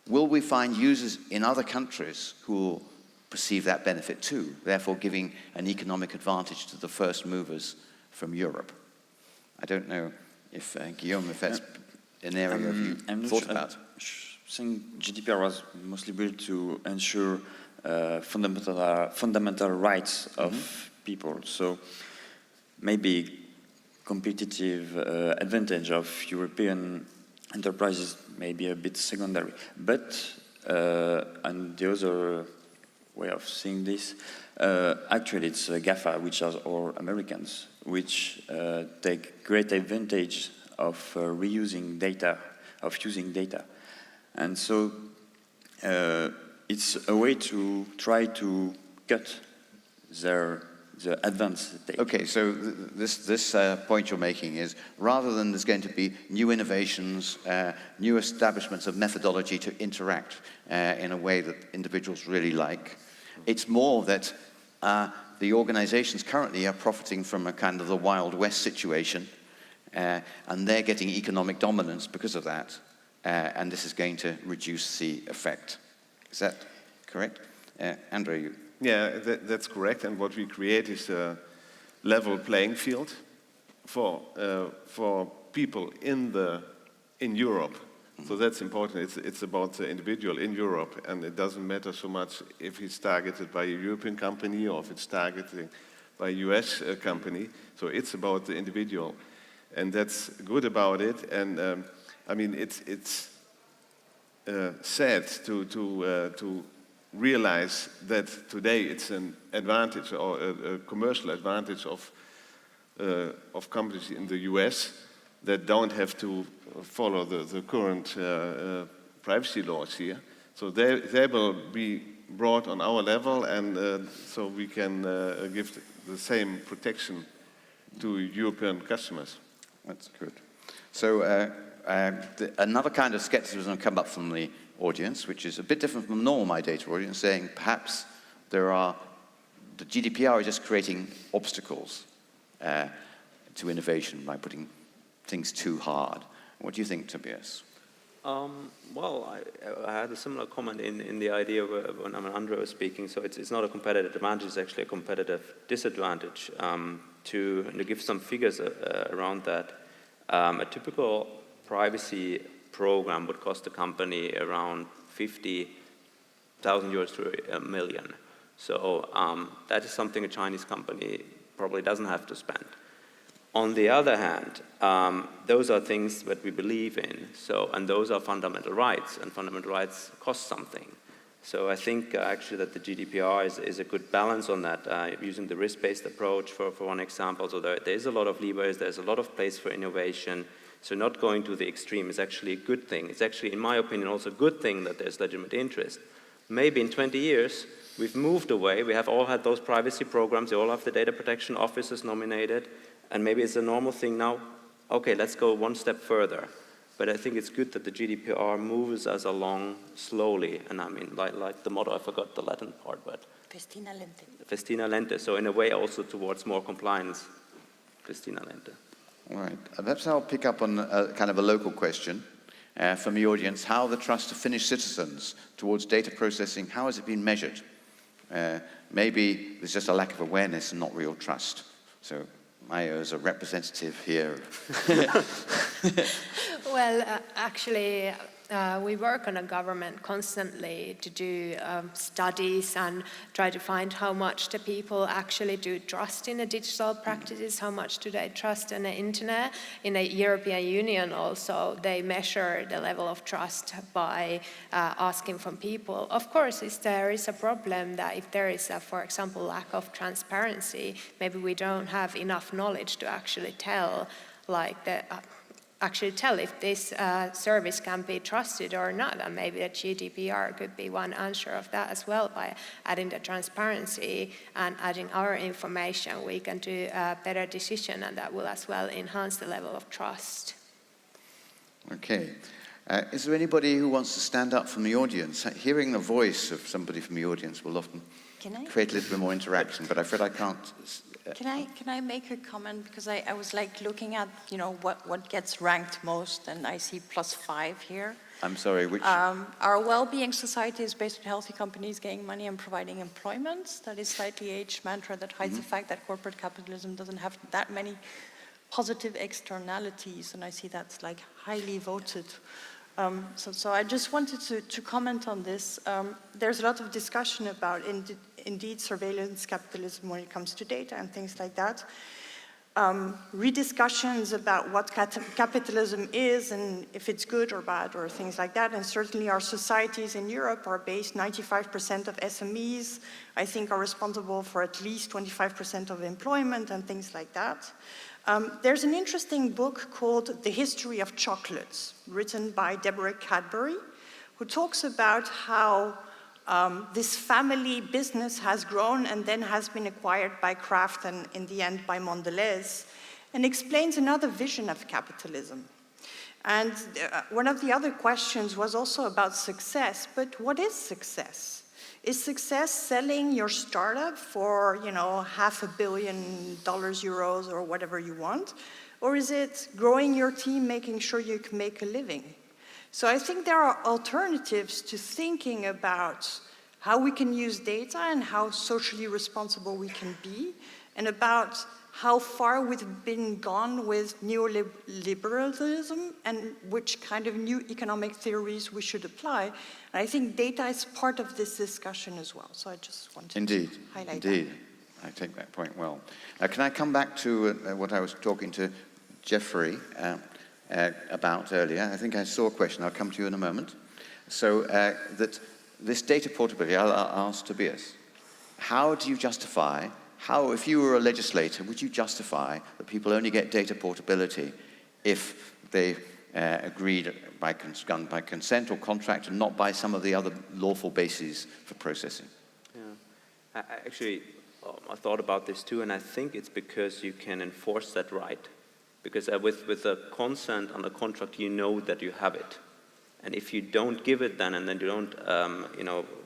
Speaker 1: will we find users in other countries who will perceive that benefit too, therefore giving an economic advantage to the first movers from Europe? I don't know if, Guillaume, if that's an area you've thought about.
Speaker 4: I think GDPR was mostly built to ensure fundamental rights of people. So maybe competitive advantage of European enterprises may be a bit secondary. But and the other way of seeing this, actually it's GAFA, which are all Americans, which take great advantage of reusing data, of using data. And so it's a way to try to cut the advance they take.
Speaker 1: Okay, so this point you're making is, rather than there's going to be new innovations, new establishments of methodology to interact in a way that individuals really like, it's more that the organizations currently are profiting from a kind of the Wild West situation, and they're getting economic dominance because of that, and this is going to reduce the effect. Is that correct? Andre, you...
Speaker 6: Yeah, that's correct. And what we create is a level playing field for people in Europe. So that's important. It's about the individual in Europe, and it doesn't matter so much if he's targeted by a European company or if it's targeted by a US company. So it's about the individual, and that's good about it. And I mean, it's sad to realize that today it's an advantage or a commercial advantage of companies in the US that don't have to follow the current privacy laws here. So they will be brought on our level, and so we can give the same protection to European customers.
Speaker 1: That's good. So another kind of skepticism come up from the audience, which is a bit different from the normal MyData audience, saying perhaps the GDPR is just creating obstacles to innovation by putting things too hard. What do you think, Tobias?
Speaker 3: Well, I had a similar comment in the idea when Andre was speaking. So it's not a competitive advantage; it's actually a competitive disadvantage. To give some figures around that, a typical privacy program would cost the company around 50,000 euros to $1 million. So that is something a Chinese company probably doesn't have to spend. On the other hand, those are things that we believe in. So, and those are fundamental rights, and fundamental rights cost something. So I think actually that the GDPR is a good balance on that, using the risk-based approach for one example. So there is a lot of leeway, there's a lot of place for innovation. So not going to the extreme is actually a good thing. It's actually, in my opinion, also a good thing that there's legitimate interest. Maybe in 20 years, we've moved away. We have all had those privacy programs. They all have the data protection officers nominated. And maybe it's a normal thing now. Okay, let's go one step further. But I think it's good that the GDPR moves us along slowly. And I mean, like the motto, I forgot the Latin part, but...
Speaker 2: Festina lente.
Speaker 3: Festina lente. So in a way also towards more compliance. Festina lente.
Speaker 1: All right. Perhaps I'll pick up on kind of a local question from the audience. How the trust of Finnish citizens towards data processing, how has it been measured? Maybe there's just a lack of awareness and not real trust. So Maija is a representative here.
Speaker 5: Well, actually, we work on a government constantly to do studies and try to find how much the people actually do trust in the digital practices, how much do they trust in the internet. In the European Union also, they measure the level of trust by asking from people. Of course, if there is a problem that if there is, for example, lack of transparency, maybe we don't have enough knowledge to actually tell like the actually tell if this service can be trusted or not, and maybe the GDPR could be one answer of that as well. By adding the transparency and adding our information, we can do a better decision, and that will as well enhance the level of trust.
Speaker 1: Okay. Is there anybody who wants to stand up from the audience? Hearing the voice of somebody from the audience will often create a little bit more interaction, but I'm afraid I can't.
Speaker 2: Can I make a comment? Because I was like looking at, what gets ranked most, and I see +5 here.
Speaker 1: I'm sorry, which?
Speaker 2: Our well-being society is based on healthy companies getting money and providing employment. That is slightly aged mantra that hides the fact that corporate capitalism doesn't have that many positive externalities, and I see that's like highly voted. So I just wanted to comment on this. There's a lot of discussion about indeed surveillance capitalism when it comes to data and things like that. Rediscussions about what capitalism is and if it's good or bad or things like that. And certainly our societies in Europe are based, 95% of SMEs, I think, are responsible for at least 25% of employment and things like that. There's an interesting book called The History of Chocolates, written by Deborah Cadbury, who talks about how this family business has grown and then has been acquired by Kraft and in the end by Mondelez, and explains another vision of capitalism. And one of the other questions was also about success, but what is success? Is success selling your startup for, $500 million, euros, or whatever you want? Or is it growing your team, making sure you can make a living? So I think there are alternatives to thinking about how we can use data and how socially responsible we can be, and about how far we've been gone with neoliberalism and which kind of new economic theories we should apply. And I think data is part of this discussion as well. So I just wanted to highlight that.
Speaker 1: Indeed. I take that point well. Can I come back to what I was talking to Jeffrey about earlier? I think I saw a question. I'll come to you in a moment. So that this data portability, I'll ask Tobias. How do you justify, if you were a legislator, would you justify that people only get data portability if they agreed by consent or contract and not by some of the other lawful bases for processing?
Speaker 3: Yeah. I thought about this too, and I think it's because you can enforce that right. Because with the consent on the contract, you know that you have it. And if you don't give it then, and then you don't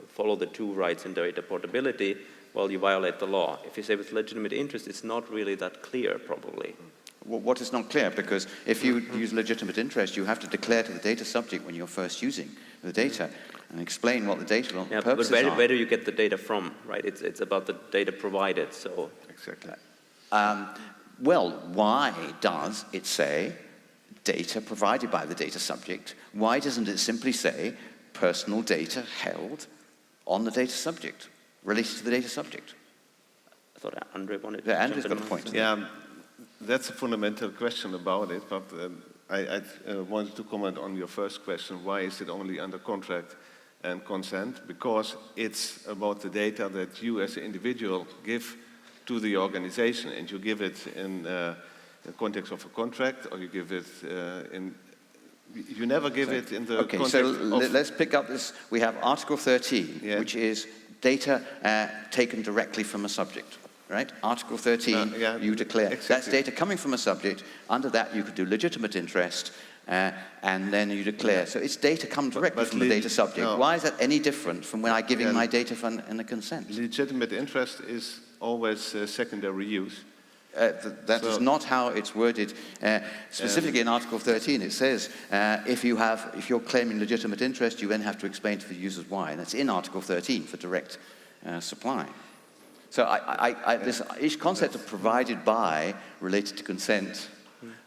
Speaker 3: follow the two rights in data portability, well, you violate the law. If you say with legitimate interest, it's not really that clear, probably.
Speaker 1: What is not clear? Because if you use legitimate interest, you have to declare to the data subject when you're first using the data and explain what the data purposes are.
Speaker 3: But where do you get the data from, right? It's about the data provided, so.
Speaker 1: Exactly. Well, why does it say data provided by the data subject? Why doesn't it simply say personal data held on the data subject, related to the data subject?
Speaker 3: I thought Andre wanted to
Speaker 1: jump in. Andre's got a point.
Speaker 6: Yeah, that's a fundamental question about it, but I wanted to comment on your first question. Why is it only under contract and consent? Because it's about the data that you as an individual give to the organization, and you give it in the context of a contract, or you give it you never give it in the context
Speaker 1: so
Speaker 6: of...
Speaker 1: let's pick up this. We have Article 13, which is data taken directly from a subject, right? Article 13, you declare.
Speaker 6: Exactly.
Speaker 1: That's data coming from a subject. Under that, you could do legitimate interest, and then you declare. Yeah. So it's data come directly from the data subject. No. Why is that any different from when I'm giving my data in a consent?
Speaker 6: Legitimate interest is always secondary use.
Speaker 1: That is not how it's worded. Specifically in Article 13, it says if you're claiming legitimate interest, you then have to explain to the users why. And that's in Article 13 for direct supply. So each concept of provided by related to consent,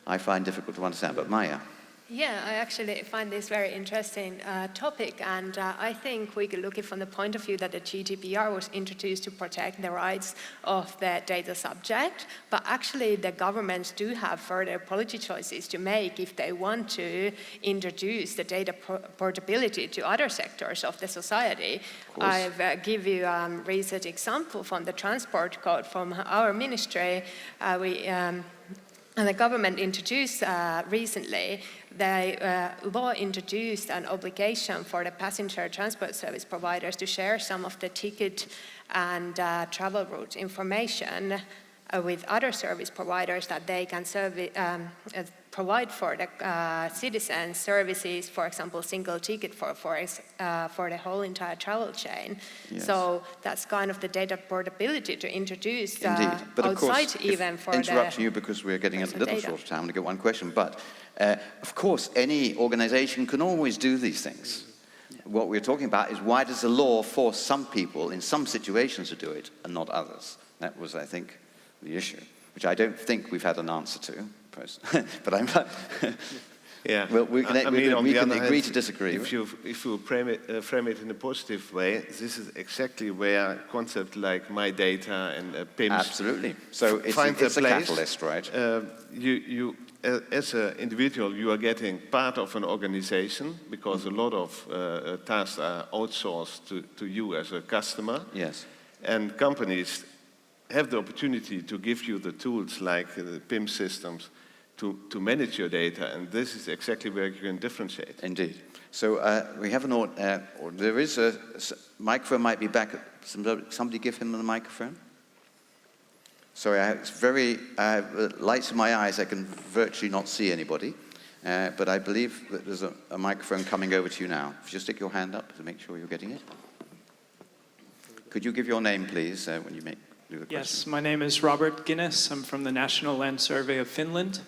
Speaker 1: I find difficult to understand. But Maija.
Speaker 5: Yeah, I actually find this very interesting topic, and I think we could look at it from the point of view that the GDPR was introduced to protect the rights of the data subject, but actually the governments do have further policy choices to make if they want to introduce the data portability to other sectors of the society. I've give you a recent example from the transport code from our ministry. And the government introduced recently, the law introduced an obligation for the passenger transport service providers to share some of the ticket and travel route information with other service providers that they can provide for the citizens services, for example, single ticket for the whole entire travel chain.
Speaker 1: Yes.
Speaker 5: So that's kind of the data portability to introduce
Speaker 1: Indeed. But of
Speaker 5: outside
Speaker 1: course,
Speaker 5: even for
Speaker 1: interrupting
Speaker 5: the
Speaker 1: you because we're getting a little
Speaker 5: data.
Speaker 1: short of time, I'm going to get one question. But of course, any organization can always do these things. What we're talking about is why does the law force some people in some situations to do it and not others? That was, I think, the issue, which I don't think we've had an answer to. But I'm
Speaker 6: Yeah.
Speaker 1: well, we can,
Speaker 6: I mean, on
Speaker 1: we
Speaker 6: the
Speaker 1: can
Speaker 6: other
Speaker 1: agree
Speaker 6: hand,
Speaker 1: to disagree.
Speaker 6: If you frame it in a positive way, this is exactly where concepts like MyData and PIMS
Speaker 1: Absolutely. So
Speaker 6: find
Speaker 1: it's a
Speaker 6: their place.
Speaker 1: catalyst, right?
Speaker 6: You as an individual, you are getting part of an organization because a lot of tasks are outsourced to you as a customer.
Speaker 1: Yes.
Speaker 6: And companies have the opportunity to give you the tools like the PIM systems to manage your data, and this is exactly where you can differentiate.
Speaker 1: Indeed. So we have there is a microphone might be back. Somebody give him the microphone. Sorry, it's very lights in my eyes. I can virtually not see anybody, but I believe that there's a microphone coming over to you now. If you just stick your hand up to make sure you're getting it. Could you give your name, please, when you do the question?
Speaker 9: Yes, my name is Robert Guinness. I'm from the National Land Survey of Finland.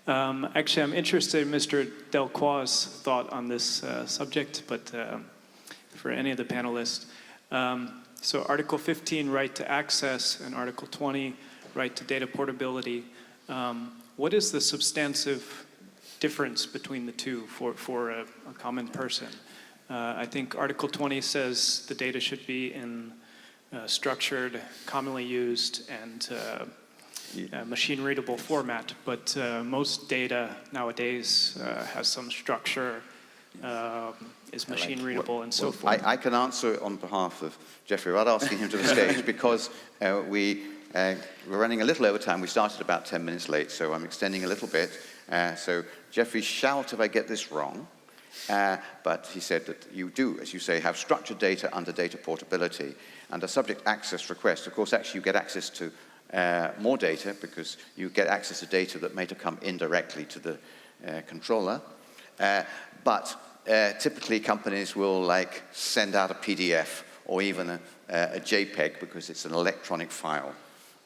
Speaker 9: Actually, I'm interested in Mr. Delcroix's thought on this subject, but for any of the panelists. So Article 15, right to access, and Article 20, right to data portability. What is the substantive difference between the two for a common person? I think Article 20 says the data should be in structured, commonly used, and machine-readable format, but most data nowadays has some structure, is machine-readable, and so forth.
Speaker 1: I can answer on behalf of Jeffrey without asking him to the stage because we're running a little over time. We started about 10 minutes late, so I'm extending a little bit. So Jeffrey, shout if I get this wrong. But he said that you do, as you say, have structured data under data portability and a subject access request. Of course, actually you get access to more data because you get access to data that may come indirectly to the controller. But typically companies will send out a PDF or even a JPEG because it's an electronic file.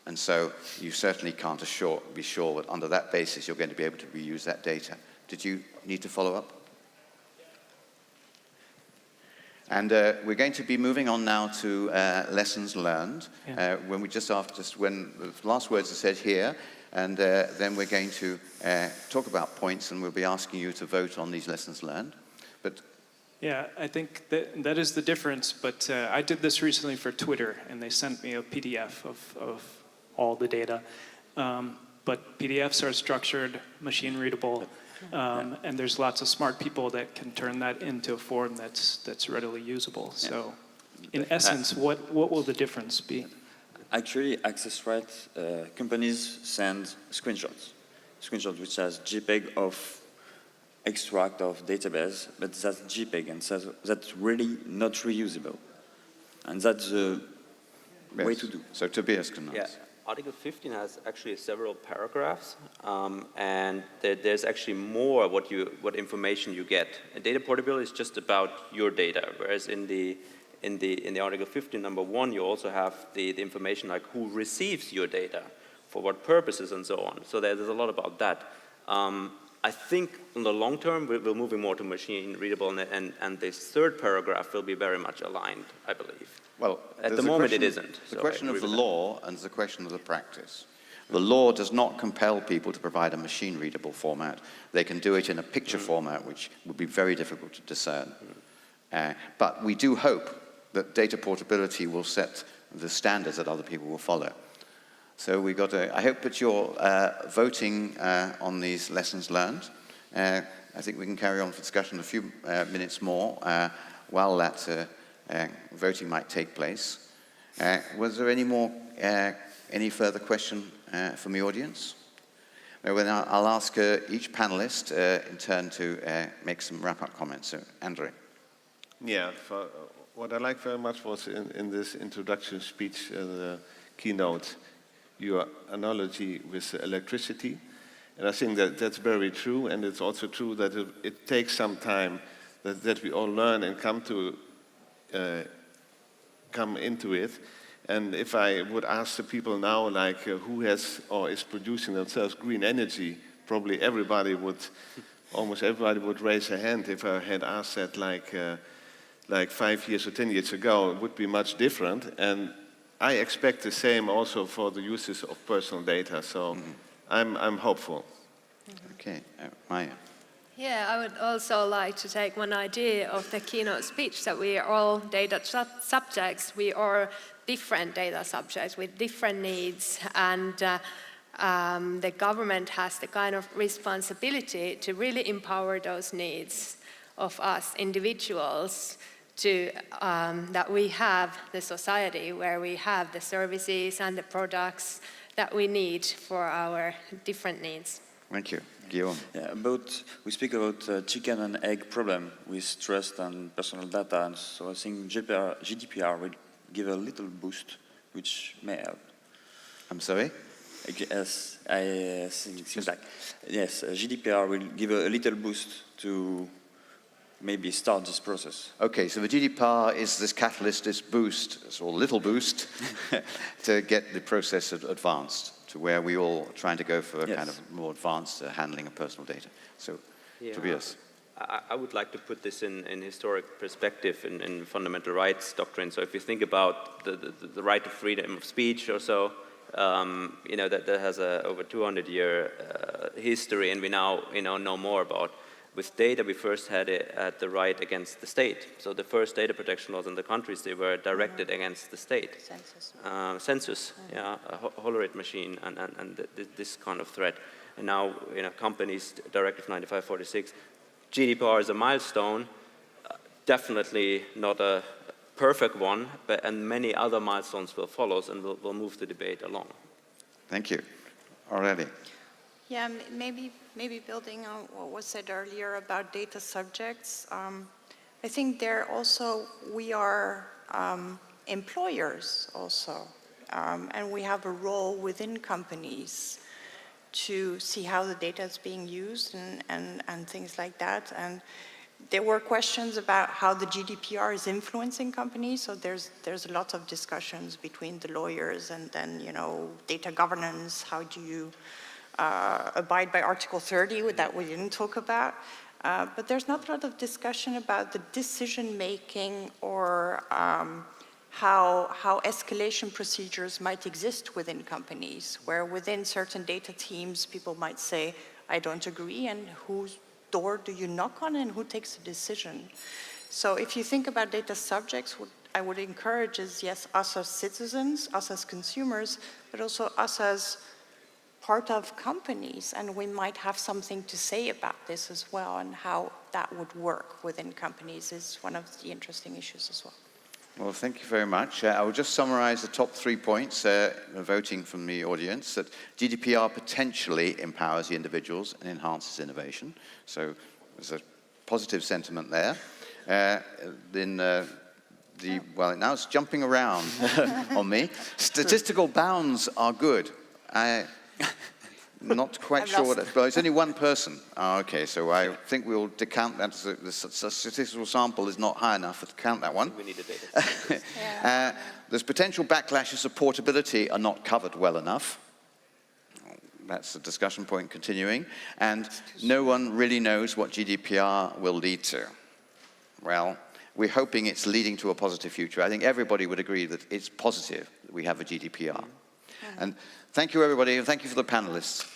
Speaker 1: And so you certainly can't be sure that under that basis you're going to be able to reuse that data. Did you need to follow up? And we're going to be moving on now to lessons learned.
Speaker 9: Yeah.
Speaker 1: When the last words are said here, and then we're going to talk about points, and we'll be asking you to vote on these lessons learned. But
Speaker 9: yeah, I think that is the difference. But I did this recently for Twitter, and they sent me a PDF of all the data. But PDFs are structured, machine-readable. And there's lots of smart people that can turn that into a form that's readily usable. So, in essence, what will the difference be?
Speaker 4: Actually, access rights companies send screenshots which has JPEG of extract of database, but that's JPEG, and that's really not reusable, and that's the way to do.
Speaker 1: So Tobias can answer.
Speaker 3: Yeah. Article 15 has actually several paragraphs, and there's actually more what information you get. And data portability is just about your data, whereas in the Article 15 number 1, you also have the information like who receives your data, for what purposes, and so on. So there's a lot about that. I think in the long term we're moving more to machine readable, and this third paragraph will be very much aligned, I believe.
Speaker 1: Well,
Speaker 3: at the moment it isn't.
Speaker 1: The question of the law and the question of the practice. The law does not compel people to provide a machine-readable format. They can do it in a picture format, which would be very difficult to discern. But we do hope that data portability will set the standards that other people will follow. So I hope that you're voting on these lessons learned. I think we can carry on for discussion a few minutes more while that voting might take place. Was there any further question from the audience? Now, I'll ask each panelist in turn to make some wrap-up comments. So, Andrew.
Speaker 6: Yeah, what I like very much was in this introduction speech, the keynote, your analogy with electricity. And I think that that's very true, and it's also true that it takes some time that we all learn and come into it. And if I would ask the people now, like who has or is producing themselves green energy, probably almost everybody would raise their hand. If I had asked that like 5 years or 10 years ago, it would be much different. And I expect the same also for the uses of personal data. So I'm hopeful.
Speaker 1: Okay, Maija.
Speaker 5: Yeah, I would also like to take one idea of the keynote speech, that we are all data subjects. We are different data subjects with different needs, and the government has the kind of responsibility to really empower those needs of us individuals, to that we have the society where we have the services and the products that we need for our different needs.
Speaker 1: Thank you. Guillaume.
Speaker 4: Yeah, we speak about chicken and egg problem with trust and personal data, and so I think GDPR will give a little boost, which may help.
Speaker 1: I'm sorry?
Speaker 4: Yes, I think it seems like, yes, GDPR will give a little boost to maybe start this process.
Speaker 1: Okay, so the GDPR is this catalyst, this boost, or little boost, to get the process advanced to where we all are trying to go for a kind of more advanced handling of personal data. So, yeah. Tobias.
Speaker 3: I would like to put this in historic perspective in fundamental rights doctrine. So if you think about the right to freedom of speech or so, you know, that has a over 200-year history, and we now know more about. With data, we first had the right against the state. So the first data protection laws in the countries, they were directed against the state. Census, yeah, a Hollerith machine, and this kind of threat. And now, you know, companies, Directive 95/46, GDPR is a milestone, definitely not a perfect one, and many other milestones will follow, and we'll move the debate along.
Speaker 1: Thank you. Aurélie.
Speaker 2: Yeah, maybe building on what was said earlier about data subjects. I think we are employers also, and we have a role within companies to see how the data is being used and things like that. And there were questions about how the GDPR is influencing companies. So there's a lot of discussions between the lawyers and then, you know, data governance. How do you abide by Article 30, that we didn't talk about. But there's not a lot of discussion about the decision-making or how escalation procedures might exist within companies, where within certain data teams, people might say, I don't agree, and whose door do you knock on and who takes the decision? So if you think about data subjects, what I would encourage is, yes, us as citizens, us as consumers, but also us as part of companies, and we might have something to say about this as well, and how that would work within companies is one of the interesting issues as well.
Speaker 1: Well, thank you very much. I will just summarize the top 3 points, voting from the audience, that GDPR potentially empowers the individuals and enhances innovation. So there's a positive sentiment there. Well, now it's jumping around on me. Statistical bounds are good. Not quite sure what that's, but it's only one person. Oh, okay, so I think we'll decount that. The statistical sample is not high enough to count that one.
Speaker 3: We need a data.
Speaker 1: There's potential backlashes of portability are not covered well enough. That's the discussion point continuing. And no one really knows what GDPR will lead to. Well, we're hoping it's leading to a positive future. I think everybody would agree that it's positive that we have a GDPR. And thank you, everybody, and thank you for the panelists.